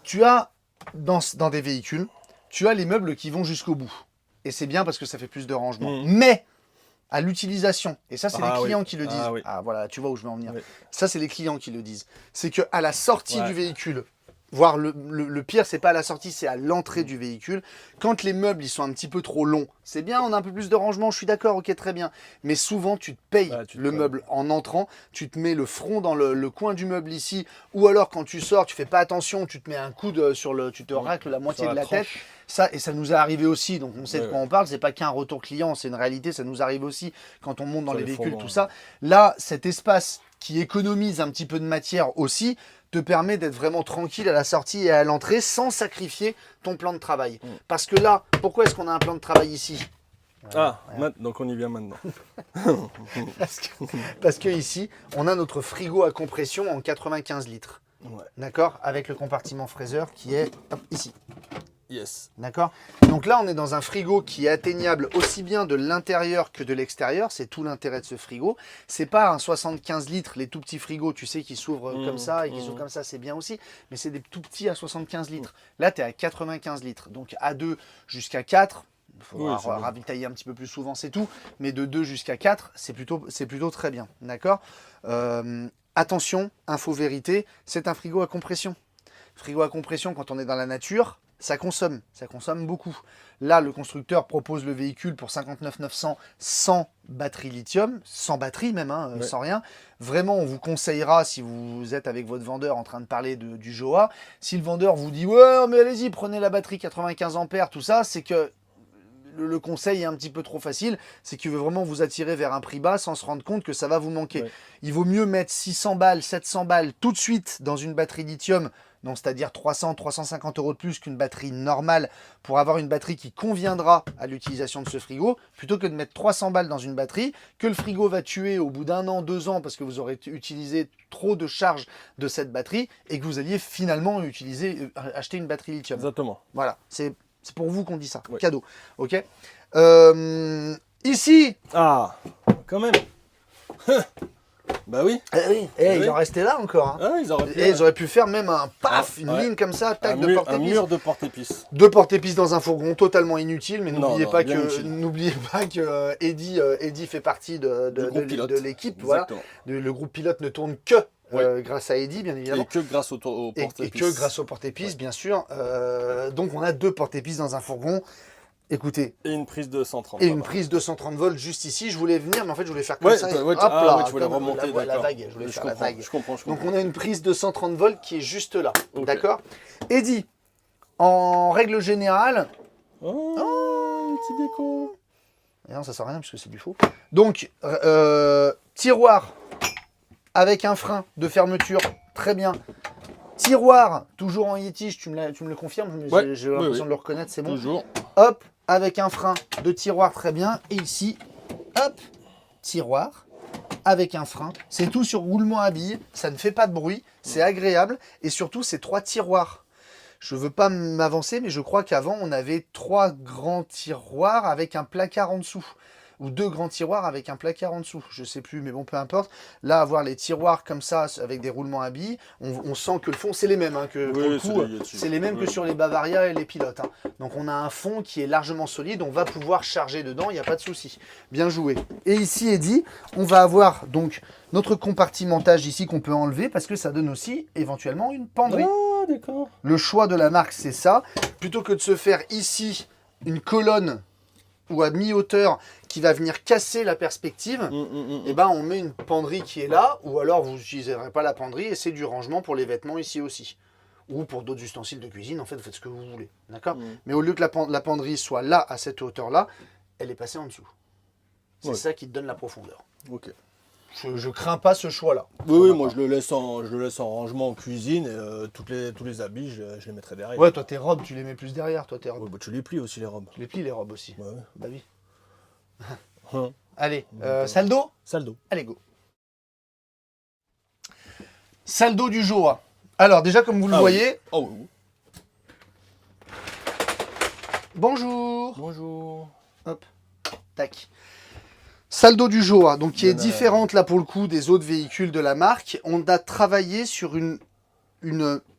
Tu as, dans des véhicules, tu as les meubles qui vont jusqu'au bout. Et c'est bien parce que ça fait plus de rangement. Mhm. Mais, à l'utilisation, et ça, c'est Ah les clients oui. qui le disent. Ah oui. Ah, voilà, tu vois où je veux en venir. Oui. Ça, c'est les clients qui le disent. C'est qu'à la sortie Ouais. du véhicule, voire le pire, c'est pas à la sortie, c'est à l'entrée du véhicule. Quand les meubles ils sont un petit peu trop longs, c'est bien, on a un peu plus de rangement, je suis d'accord, ok, très bien. Mais souvent, tu te payes meuble en entrant, tu te mets le front dans le coin du meuble ici, ou alors quand tu sors, tu fais pas attention, tu te mets un coude tu te racles la moitié de la tête. Ça nous est arrivé aussi, donc on sait de quoi on parle, c'est pas qu'un retour client, c'est une réalité, ça nous arrive aussi quand on monte dans les véhicules, tout ça. Là, cet espace qui économise un petit peu de matière aussi, te permet d'être vraiment tranquille à la sortie et à l'entrée sans sacrifier ton plan de travail. Parce que là, pourquoi est-ce qu'on a un plan de travail ici? Donc on y vient maintenant. Parce que ici, on a notre frigo à compression en 95 litres. Ouais. D'accord? Avec le compartiment fraiseur qui est ici. Yes. D'accord? Donc là, on est dans un frigo qui est atteignable aussi bien de l'intérieur que de l'extérieur. C'est tout l'intérêt de ce frigo. C'est pas un 75 litres, les tout petits frigos, tu sais, qui s'ouvrent comme ça et qui s'ouvrent comme ça, c'est bien aussi. Mais c'est des tout petits à 75 litres. Là, tu es à 95 litres. Donc à 2 jusqu'à 4, il faudra ravitailler un petit peu plus souvent, c'est tout. Mais de 2 jusqu'à 4, c'est plutôt très bien. D'accord? Attention, info vérité, c'est un frigo à compression. Frigo à compression, quand on est dans la nature, ça consomme beaucoup. Là, le constructeur propose le véhicule pour 59 900 sans batterie lithium, sans batterie même, sans rien. Vraiment, on vous conseillera, si vous êtes avec votre vendeur en train de parler du Joa, si le vendeur vous dit « Ouais, mais allez-y, prenez la batterie 95 ampères, tout ça », c'est que le conseil est un petit peu trop facile, c'est qu'il veut vraiment vous attirer vers un prix bas sans se rendre compte que ça va vous manquer. Il vaut mieux mettre 600 balles, 700 balles tout de suite dans une batterie lithium, donc c'est-à-dire 300, 350 € de plus qu'une batterie normale pour avoir une batterie qui conviendra à l'utilisation de ce frigo, plutôt que de mettre 300 balles dans une batterie que le frigo va tuer au bout d'1 an, 2 ans parce que vous aurez utilisé trop de charge de cette batterie et que vous alliez finalement acheter une batterie lithium. Exactement. Voilà, c'est pour vous qu'on dit ça, cadeau. Ok. Ici. Ah, quand même. Bah oui. Ils en restaient là encore. Hein. Ils auraient pu faire même un une ligne comme ça, tac, de porte-épices. Un mur de porte-épices. Deux porte-épices dans un fourgon, totalement inutile, mais n'oubliez pas que Eddy fait partie de l'équipe. Voilà. Le groupe pilote ne tourne que grâce à Eddy, bien évidemment. Et que grâce au porte-épices. Et que grâce au porte-épices, bien sûr. Donc on a deux porte-épices dans un fourgon. Écoutez. Et une prise de 130. Et une prise de 130 volts juste ici. Je voulais venir, mais en fait, je voulais faire comme ça. Tu voulais remonter, la vague. Je voulais faire la vague. Je comprends. Donc, on a une prise de 130 volts qui est juste là. D'accord? Eddy, en règle générale... Oh, petit déco. Et non, ça sert à rien parce que c'est du faux. Donc, tiroir avec un frein de fermeture. Très bien. Tiroir, toujours en Yeti, tu me le confirmes, j'ai l'impression de le reconnaître, c'est bon. Toujours. Hop, avec un frein de tiroir, très bien. Et ici, hop, tiroir, avec un frein. C'est tout sur roulement à billes, ça ne fait pas de bruit, c'est agréable. Et surtout, c'est 3 tiroirs. Je ne veux pas m'avancer, mais je crois qu'avant, on avait 3 grands tiroirs avec un placard en dessous. Ou 2 grands tiroirs avec un placard en dessous. Je ne sais plus, mais bon, peu importe. Là, avoir les tiroirs comme ça, avec des roulements à billes, on sent que le fond, c'est les mêmes. Hein, que, pour le coup, c'est les mêmes que sur les Bavaria et les pilotes. Hein. Donc, on a un fond qui est largement solide. On va pouvoir charger dedans, il n'y a pas de souci. Bien joué. Et ici, Eddy, on va avoir donc notre compartimentage ici qu'on peut enlever parce que ça donne aussi éventuellement une penderie. Ah, d'accord. Le choix de la marque, c'est ça. Plutôt que de se faire ici une colonne ou à mi-hauteur qui va venir casser la perspective, et ben on met une penderie qui est là, ou alors vous n'utiliserez pas la penderie et c'est du rangement pour les vêtements ici aussi. Ou pour d'autres ustensiles de cuisine, en fait, vous faites ce que vous voulez. D'accord? Mais au lieu que la penderie soit là, à cette hauteur-là, elle est passée en dessous. C'est ça qui te donne la profondeur. Ok. Je crains pas ce choix-là. Oui, moi je le laisse en rangement en cuisine et tous les habits, je les mettrai derrière. Ouais, toi tes robes, tu les mets plus derrière, toi tes robes. Ouais, bah, tu les plies aussi les robes. Tu les plies les robes aussi. Ouais. Bah oui. Allez, salle d'eau? Salle d'eau. Allez, go. Salle d'eau du jour. Alors déjà, comme vous le voyez... Oh, oui. Bonjour. Bonjour. Hop, tac. Salle d'eau du jour, donc qui est différente là pour le coup des autres véhicules de la marque. On a travaillé sur une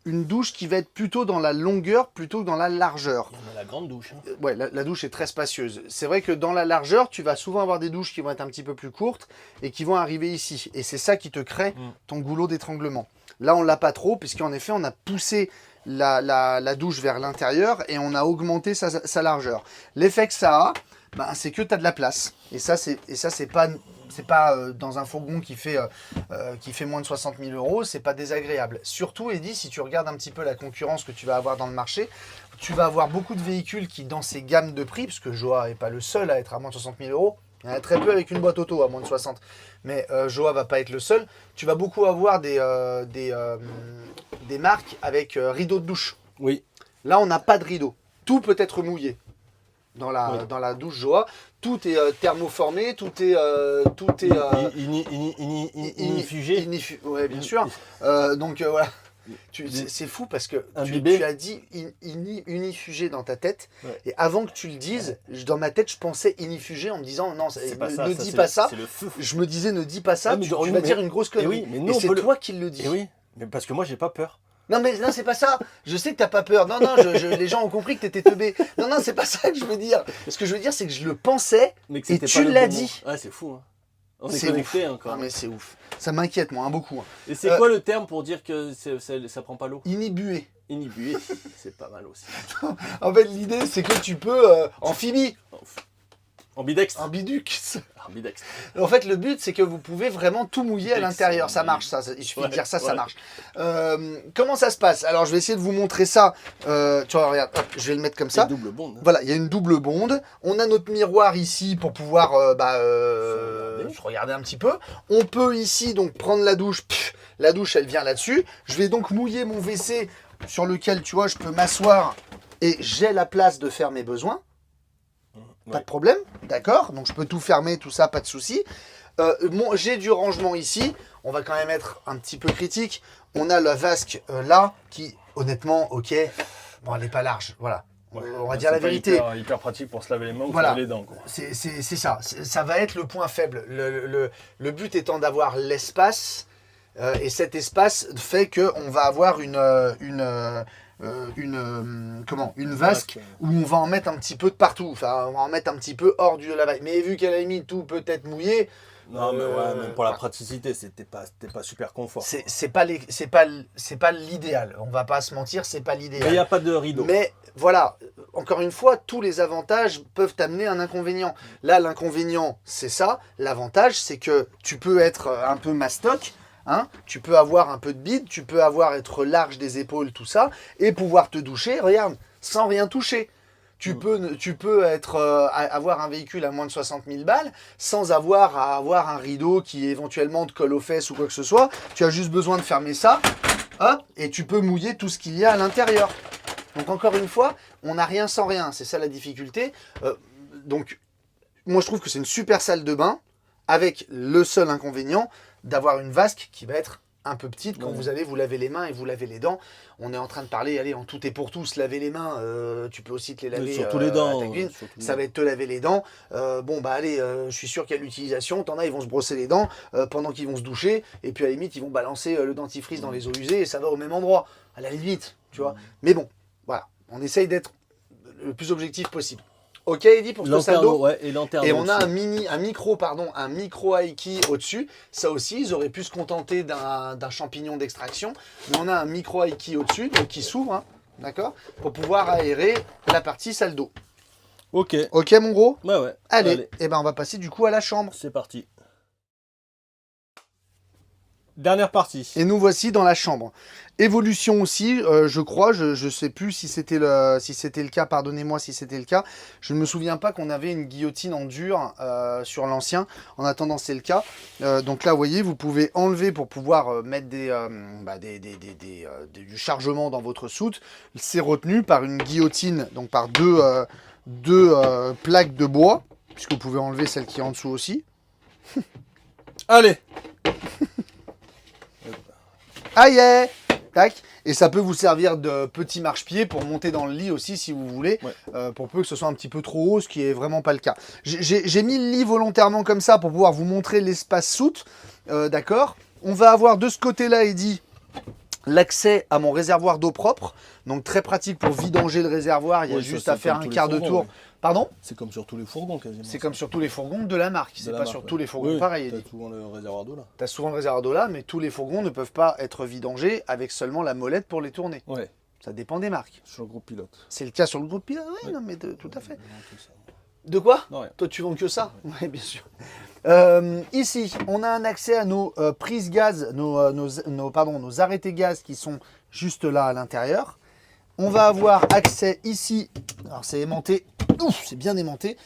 douche qui va être plutôt dans la longueur plutôt que dans la largeur. On a la grande douche. Hein. Ouais, la douche est très spacieuse. C'est vrai que dans la largeur, tu vas souvent avoir des douches qui vont être un petit peu plus courtes et qui vont arriver ici. Et c'est ça qui te crée ton goulot d'étranglement. Là, on l'a pas trop puisqu'en effet, on a poussé la douche vers l'intérieur et on a augmenté sa largeur. L'effet que ça a, bah, c'est que tu as de la place. Et ça, c'est pas dans un fourgon qui fait moins de 60 000 €, c'est pas désagréable. Surtout, Eddy, si tu regardes un petit peu la concurrence que tu vas avoir dans le marché, tu vas avoir beaucoup de véhicules qui, dans ces gammes de prix, parce que Joa n'est pas le seul à être à moins de 60 000 €, il y en a très peu avec une boîte auto à moins de 60, mais Joa va pas être le seul. Tu vas beaucoup avoir des marques avec rideau de douche. Oui. Là, on n'a pas de rideau. Tout peut être mouillé. Dans la douche Joa, tout est thermoformé, tout est inifugé. Ouais, bien sûr. Donc voilà. C'est fou parce que tu as dit unifugé dans ta tête. Ouais. Et avant que tu le dises, dans ma tête, je pensais inifugé en me disant non, ne dis pas ça. Je me disais ne dis pas ça, tu vas dire une grosse connerie. Et c'est toi qui le dis. Et oui, mais parce que moi, j'ai pas peur. Non mais non, c'est pas ça. Je sais que t'as pas peur. Non, les gens ont compris que t'étais teubé. Non, c'est pas ça que je veux dire. Ce que je veux dire, c'est que je le pensais et tu l'as dit. Ouais, c'est fou. Hein. On est connecté encore. Non mais c'est ouf. Ça m'inquiète moi, beaucoup. Hein. Et c'est quoi le terme pour dire que ça prend pas l'eau? Inhibué. Inhibué, c'est pas mal aussi. En fait, l'idée, c'est que tu peux amphibie. Ambidextre. Ambidux. Ambidextre. En fait, le but, c'est que vous pouvez vraiment tout mouiller à l'intérieur. Ça marche, ça. Il suffit de dire ça, ça marche. Comment ça se passe? Alors, je vais essayer de vous montrer ça. Tu vois, regarde, hop, je vais le mettre comme ça. Il y a une double bonde. Voilà, il y a une double bonde. On a notre miroir ici pour pouvoir se regarder un petit peu. On peut ici, donc, prendre la douche. La douche, elle vient là-dessus. Je vais donc mouiller mon WC sur lequel, tu vois, je peux m'asseoir et j'ai la place de faire mes besoins. Pas de problème, d'accord. Donc je peux tout fermer, tout ça, pas de souci. J'ai du rangement ici. On va quand même être un petit peu critique. On a la vasque là, qui honnêtement, ok, bon, elle n'est pas large, voilà. Ouais, on va dire la vérité. Hyper pratique pour se laver les mains ou voilà. se laver les dents. C'est ça. Ça va être le point faible. Le but étant d'avoir l'espace. Et cet espace fait qu'on va avoir une vasque où on va en mettre un petit peu de partout. Enfin, on va en mettre un petit peu hors du lavage. Mais vu qu'elle a mis tout peut être mouillé. Non, mais ouais, même pour la praticité, c'était pas super confort. C'est pas l'idéal. On va pas se mentir, c'est pas l'idéal. Mais il n'y a pas de rideau. Mais voilà, encore une fois, tous les avantages peuvent amener un inconvénient. Là, l'inconvénient, c'est ça. L'avantage, c'est que tu peux être un peu mastoc. Hein, tu peux avoir un peu de bide, tu peux être large des épaules, tout ça, et pouvoir te doucher, regarde, sans rien toucher. Tu peux avoir un véhicule à moins de 60 000 balles sans avoir à avoir un rideau qui éventuellement te colle aux fesses ou quoi que ce soit. Tu as juste besoin de fermer ça, hop, et tu peux mouiller tout ce qu'il y a à l'intérieur. Donc encore une fois, on n'a rien sans rien, c'est ça la difficulté. Donc moi je trouve que c'est une super salle de bain avec le seul inconvénient d'avoir une vasque qui va être un peu petite quand vous allez vous laver les mains et vous laver les dents. On est en train de parler, allez, en tout et pour tous, laver les mains, tu peux aussi te les laver surtout les dents, à ta cuisine. Ça va être te laver les dents. Bon, bah allez, je suis sûr qu'il y a l'utilisation. T'en as, ils vont se brosser les dents pendant qu'ils vont se doucher. Et puis à la limite, ils vont balancer le dentifrice dans les eaux usées et ça va au même endroit. À la limite, tu vois. Mais bon, voilà, on essaye d'être le plus objectif possible. Ok, Eddy, pour ce salle d'eau. Ouais, et on a un micro Aiki au-dessus. Ça aussi, ils auraient pu se contenter d'un champignon d'extraction. Mais on a un micro Aiki au-dessus, donc qui s'ouvre, hein, d'accord, pour pouvoir aérer la partie salle d'eau. Ok. Ok, mon gros. Ouais. Allez. Et ben on va passer du coup à la chambre. C'est parti. Dernière partie. Et nous voici dans la chambre. Évolution aussi, je crois, je sais plus si c'était le cas, pardonnez-moi si c'était le cas. Je ne me souviens pas qu'on avait une guillotine en dur sur l'ancien. En attendant, c'est le cas. Donc là, vous voyez, vous pouvez enlever pour pouvoir mettre du chargement dans votre soute. C'est retenu par une guillotine, donc par deux plaques de bois, puisque vous pouvez enlever celle qui est en dessous aussi. Allez. Aïe, tac. Et ça peut vous servir de petit marchepied pour monter dans le lit aussi si vous voulez, pour peu que ce soit un petit peu trop haut, ce qui est vraiment pas le cas. J'ai mis le lit volontairement comme ça pour pouvoir vous montrer l'espace soute, d'accord. On va avoir de ce côté-là, Eddy, l'accès à mon réservoir d'eau propre, donc très pratique pour vidanger le réservoir, il y a juste à faire un quart de tour. Pardon? C'est comme sur tous les fourgons quasiment. C'est comme sur tous les fourgons de la marque, c'est pas sur tous les fourgons pareil. Tu as souvent le réservoir d'eau là. Tu as souvent le réservoir d'eau là, mais tous les fourgons ne peuvent pas être vidangés avec seulement la molette pour les tourner. Ouais. Ça dépend des marques. Sur le groupe pilote. C'est le cas sur le groupe pilote, oui, Ouais. non, mais tout à fait. Non, tout ça. De quoi? Non, rien. Toi, tu vends que ça? Oui, bien sûr. Ici, on a un accès à nos prises gaz, nos arrêtés gaz qui sont juste là à l'intérieur. On va avoir accès ici, alors c'est aimanté, ouf, c'est bien aimanté,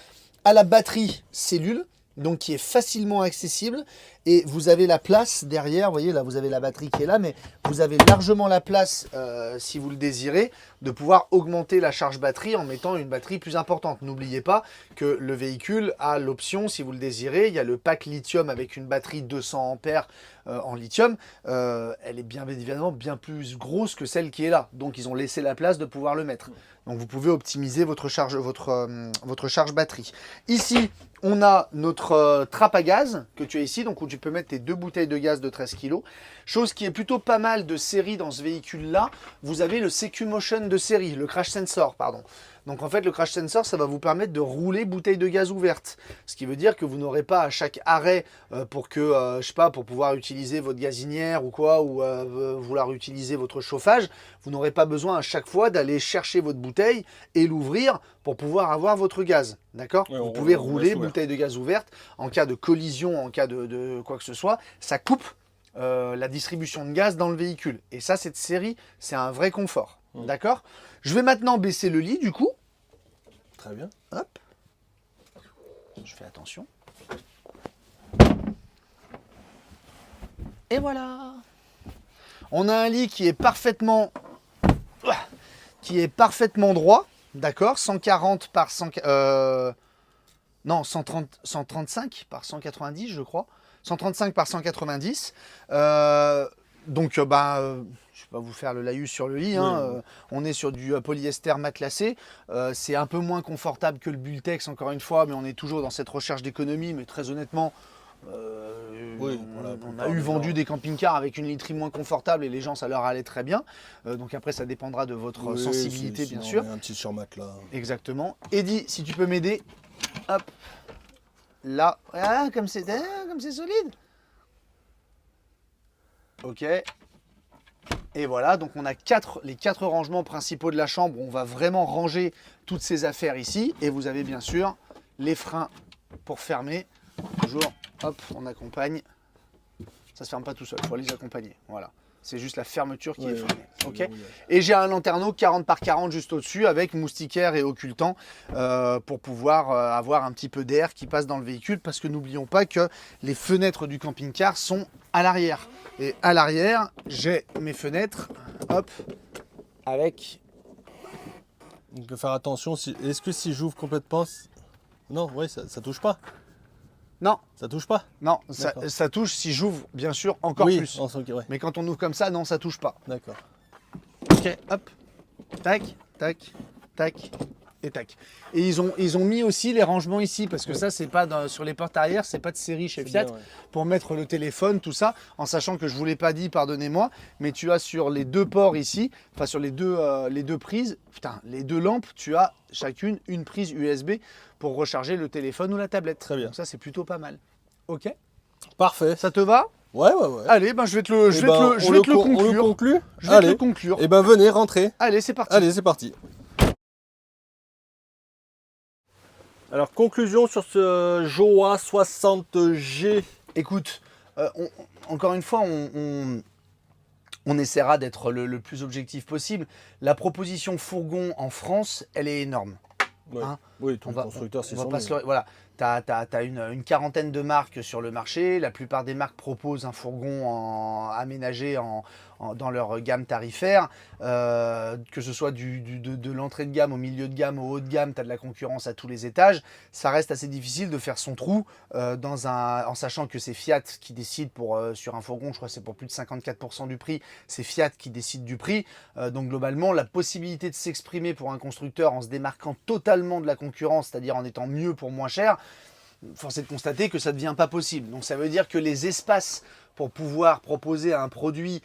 à la batterie cellule, donc qui est facilement accessible. Et vous avez la place derrière, vous voyez là, vous avez la batterie qui est là, mais vous avez largement la place, si vous le désirez, de pouvoir augmenter la charge batterie en mettant une batterie plus importante. N'oubliez pas que le véhicule a l'option, si vous le désirez, il y a le pack lithium avec une batterie 200 ampères en lithium. Elle est bien évidemment bien plus grosse que celle qui est là. Donc ils ont laissé la place de pouvoir le mettre. Donc vous pouvez optimiser votre charge batterie. Ici, on a notre trappe à gaz que tu as ici, donc où tu peux mettre tes 2 bouteilles de gaz de 13 kg. Chose qui est plutôt pas mal de série dans ce véhicule-là. Vous avez le CQ-Motion de série, le crash sensor, pardon. Donc en fait, le crash sensor, ça va vous permettre de rouler bouteille de gaz ouverte. Ce qui veut dire que vous n'aurez pas à chaque arrêt pour pouvoir utiliser votre gazinière ou quoi, ou vouloir utiliser votre chauffage, vous n'aurez pas besoin à chaque fois d'aller chercher votre bouteille et l'ouvrir pour pouvoir avoir votre gaz. D'accord? Ouais, vous pouvez on rouler laisse ouvert. bouteille de gaz ouverte en cas de collision, en cas de quoi que ce soit. Ça coupe la distribution de gaz dans le véhicule. Et ça, cette série, c'est un vrai confort. D'accord? Je vais maintenant baisser le lit, du coup. Très bien. Hop. Je fais attention. Et voilà. On a un lit qui est parfaitement droit. D'accord? 140 par 100... non, 135 par 190, je crois. 135 par 190. Donc, je vais pas vous faire le laïus sur le lit. Hein. On est sur du polyester matelassé. C'est un peu moins confortable que le Bultex, encore une fois, mais on est toujours dans cette recherche d'économie. Mais très honnêtement, on a vendu des camping-cars avec une literie moins confortable et les gens, ça leur allait très bien. Donc après, ça dépendra de votre sensibilité, bien sûr. Un petit surmatelas. Exactement. Eddy, si tu peux m'aider. Hop. Là. Ah, comme c'est solide. Ok. Et voilà, donc on a les 4 rangements principaux de la chambre. On va vraiment ranger toutes ces affaires ici. Et vous avez bien sûr les freins pour fermer. Toujours, hop, on accompagne. Ça se ferme pas tout seul, il faut les accompagner. Voilà. C'est juste la fermeture qui est freinée. Ok. Et j'ai un lanterneau 40 par 40 juste au-dessus avec moustiquaire et occultant pour pouvoir avoir un petit peu d'air qui passe dans le véhicule, parce que n'oublions pas que les fenêtres du camping-car sont à l'arrière. Et à l'arrière, j'ai mes fenêtres, hop, avec... On peut faire attention. Est-ce que si j'ouvre complètement... Non, ouais, ça touche pas. Non, Ça touche pas. non, D'accord. ça touche si j'ouvre, bien sûr, encore Oui, plus. ok, ouais. Mais quand on ouvre comme ça, non, ça touche pas. D'accord. Ok, hop, tac, tac, tac et tac. Et ils ont mis aussi les rangements ici, parce que ça, c'est pas sur les portes arrière, c'est pas de série chez C'est Fiat, bien, ouais. pour mettre le téléphone, tout ça, en sachant que je vous l'ai pas dit, pardonnez-moi, mais tu as sur les 2 ports ici, enfin sur les deux prises, putain, les 2 lampes, tu as chacune une prise USB pour recharger le téléphone ou la tablette. Très bien. Donc ça, c'est plutôt pas mal. Ok, Parfait. ça te va? Ouais, ouais, ouais. Allez, ben je vais te le, je Eh vais ben, te le, je on vais le te le con- on le conclure. conclut. Je vais te Allez. le conclure. Eh ben, venez, rentrez. Allez, c'est parti. Allez, c'est parti. Alors, conclusion sur ce Joa 60G. Écoute, encore une fois, on essaiera d'être le plus objectif possible. La proposition fourgon en France, elle est énorme. Ouais. Hein, Oui, tous on les va- constructeurs, c'est on va son pas se le- Voilà, tu as une quarantaine de marques sur le marché. La plupart des marques proposent un fourgon aménagé dans leur gamme tarifaire. Que ce soit de l'entrée de gamme au milieu de gamme, au haut de gamme, tu as de la concurrence à tous les étages. Ça reste assez difficile de faire son trou en sachant que c'est Fiat qui décide sur un fourgon, je crois que c'est pour plus de 54% du prix, c'est Fiat qui décide du prix. Donc globalement, la possibilité de s'exprimer pour un constructeur en se démarquant totalement de la concurrence, c'est-à-dire en étant mieux pour moins cher, force est de constater que ça ne devient pas possible. Donc ça veut dire que les espaces pour pouvoir proposer un produit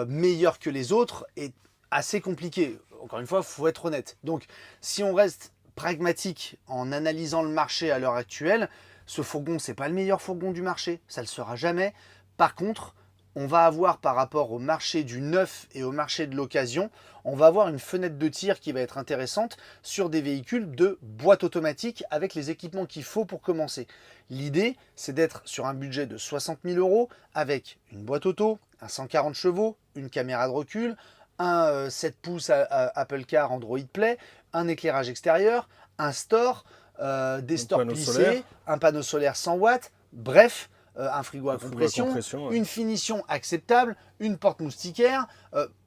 meilleur que les autres est assez compliqué. Encore une fois, il faut être honnête. Donc si on reste pragmatique en analysant le marché à l'heure actuelle, ce fourgon, c'est pas le meilleur fourgon du marché, ça ne le sera jamais. Par contre, on va avoir par rapport au marché du neuf et au marché de l'occasion, on va avoir une fenêtre de tir qui va être intéressante sur des véhicules de boîte automatique avec les équipements qu'il faut pour commencer. L'idée, c'est d'être sur un budget de 60 000 € avec une boîte auto, un 140 chevaux, une caméra de recul, un 7 pouces Apple Car Android Play, un éclairage extérieur, un store, des stores plissés, un panneau solaire 100 watts, bref, un frigo à compression, ouais. une finition acceptable, une porte moustiquaire,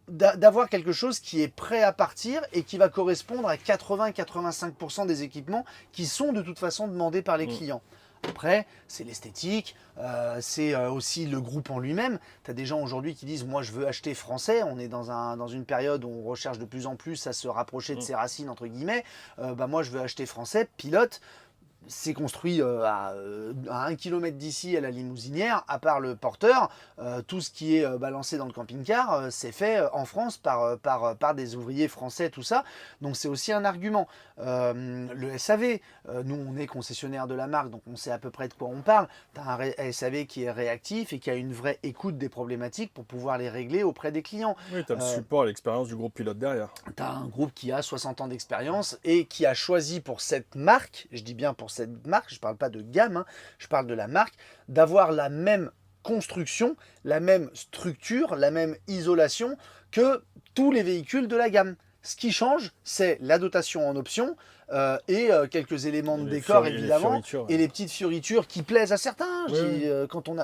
d'avoir quelque chose qui est prêt à partir et qui va correspondre à 80-85% des équipements qui sont de toute façon demandés par les clients. Après, c'est l'esthétique, c'est aussi le groupe en lui-même. Tu as des gens aujourd'hui qui disent « moi je veux acheter français », on est dans une période où on recherche de plus en plus à se rapprocher de ses racines, entre guillemets. Moi je veux acheter français, pilote. C'est construit à 1 km d'ici à la Limousinière, à part le porteur, tout ce qui est balancé dans le camping-car, c'est fait en France par des ouvriers français, tout ça. Donc c'est aussi un argument. Le SAV, nous on est concessionnaire de la marque, donc on sait à peu près de quoi on parle. Tu as un SAV qui est réactif et qui a une vraie écoute des problématiques pour pouvoir les régler auprès des clients. Oui, tu as le support et l'expérience du groupe pilote derrière. Tu as un groupe qui a 60 ans d'expérience et qui a choisi pour cette marque, je dis bien pour cette marque, je ne parle pas de gamme, hein, je parle de la marque, d'avoir la même construction, la même structure, la même isolation que tous les véhicules de la gamme. Ce qui change, c'est la dotation en option et quelques éléments de décor évidemment, et les petites fioritures qui plaisent à certains. Quand on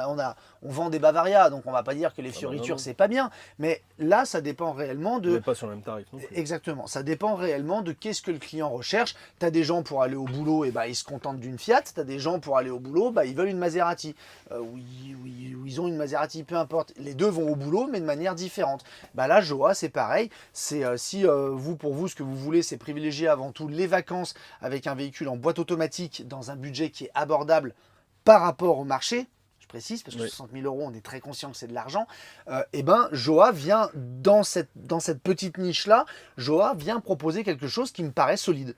vend des Bavaria, donc on ne va pas dire que les fioritures c'est pas bien, mais là ça dépend réellement de... On n'est pas sur le même tarif non plus. Exactement, ça dépend réellement de qu'est-ce que le client recherche. Tu as des gens pour aller au boulot, et ils se contentent d'une Fiat, tu as des gens pour aller au boulot, ils veulent une Maserati, ou ils ont une Maserati, peu importe. Les deux vont au boulot mais de manière différente. Là Joa c'est pareil, c'est si pour vous ce que vous voulez c'est privilégier avant tout les vacances avec un véhicule en boîte automatique dans un budget qui est abordable par rapport au marché, je précise parce que 60 000 € on est très conscient que c'est de l'argent, Joa vient dans cette petite niche là, Joa vient proposer quelque chose qui me paraît solide.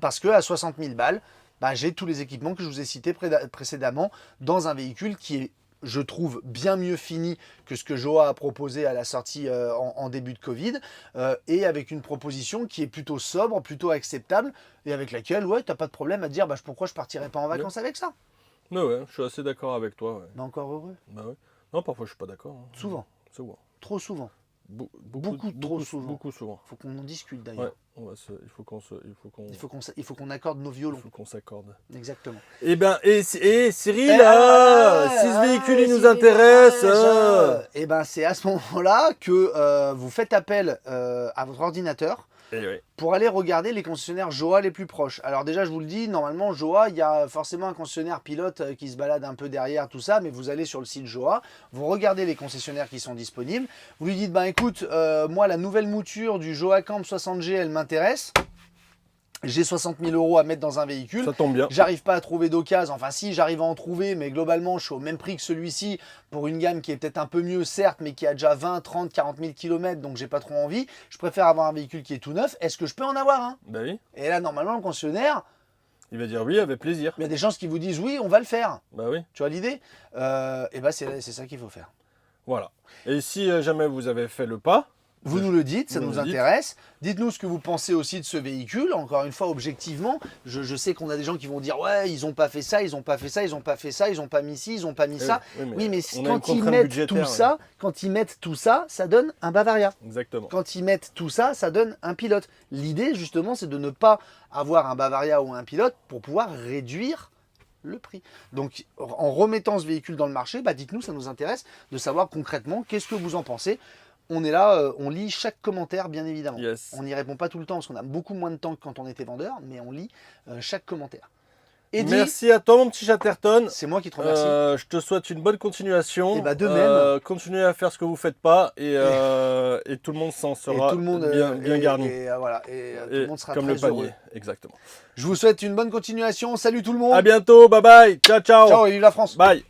Parce que à 60 000 balles, j'ai tous les équipements que je vous ai cités précédemment dans un véhicule qui est, je trouve, bien mieux fini que ce que Joa a proposé à la sortie en début de Covid, et avec une proposition qui est plutôt sobre, plutôt acceptable, et avec laquelle, tu n'as pas de problème à te dire pourquoi je partirais pas en vacances avec ça. Je suis assez d'accord avec toi. Encore heureux. Non, parfois je suis pas d'accord. Hein. Souvent. Trop souvent. Beaucoup trop souvent. Beaucoup souvent. Il faut qu'on en discute d'ailleurs. Il faut qu'on accorde nos violons. Il faut qu'on s'accorde. Exactement. Et Cyril, si ce véhicule il nous intéresse. C'est à ce moment-là que vous faites appel à votre ordinateur pour aller regarder les concessionnaires Joa les plus proches. Alors déjà, je vous le dis, normalement, Joa, il y a forcément un concessionnaire pilote qui se balade un peu derrière tout ça, mais vous allez sur le site Joa, vous regardez les concessionnaires qui sont disponibles, vous lui dites, écoute, moi, la nouvelle mouture du Joa Camp 60G, elle m'intéresse. J'ai 60 000 € à mettre dans un véhicule. Ça tombe bien. J'arrive pas à trouver d'occasion. Enfin, si, j'arrive à en trouver, mais globalement, je suis au même prix que celui-ci pour une gamme qui est peut-être un peu mieux, certes, mais qui a déjà 20, 30, 40 000 km, donc j'ai pas trop envie. Je préfère avoir un véhicule qui est tout neuf. Est-ce que je peux en avoir un? Oui. Et là, normalement, le concessionnaire, il va dire oui, avec plaisir. Il y a des chances qui vous disent oui, on va le faire. Oui. Tu vois l'idée? C'est ça qu'il faut faire. Voilà. Et si jamais vous avez fait le pas, vous nous le dites, ça nous intéresse. Dites-nous ce que vous pensez aussi de ce véhicule. Encore une fois, objectivement, je sais qu'on a des gens qui vont dire « Ouais, ils n'ont pas fait ça, ils n'ont pas fait ça, ils n'ont pas fait ça, ils n'ont pas mis ci, ils n'ont pas mis ça. » Oui, mais quand ils mettent tout ça, ça donne un Bavaria. Exactement. Quand ils mettent tout ça, ça donne un pilote. L'idée, justement, c'est de ne pas avoir un Bavaria ou un pilote pour pouvoir réduire le prix. Donc, en remettant ce véhicule dans le marché, dites-nous, ça nous intéresse de savoir concrètement qu'est-ce que vous en pensez. On est là, on lit chaque commentaire, bien évidemment. Yes. On n'y répond pas tout le temps parce qu'on a beaucoup moins de temps que quand on était vendeur, mais on lit chaque commentaire. Eddie, merci à toi, mon petit Chatterton. C'est moi qui te remercie. Je te souhaite une bonne continuation. Et de même. Continuez à faire ce que vous ne faites pas et tout le monde s'en sera bien garni. Et tout le monde sera comme très le panier. heureux. Exactement. Je vous souhaite une bonne continuation. Salut tout le monde. À bientôt. Bye bye. Ciao, ciao. Ciao et vive la France. Bye.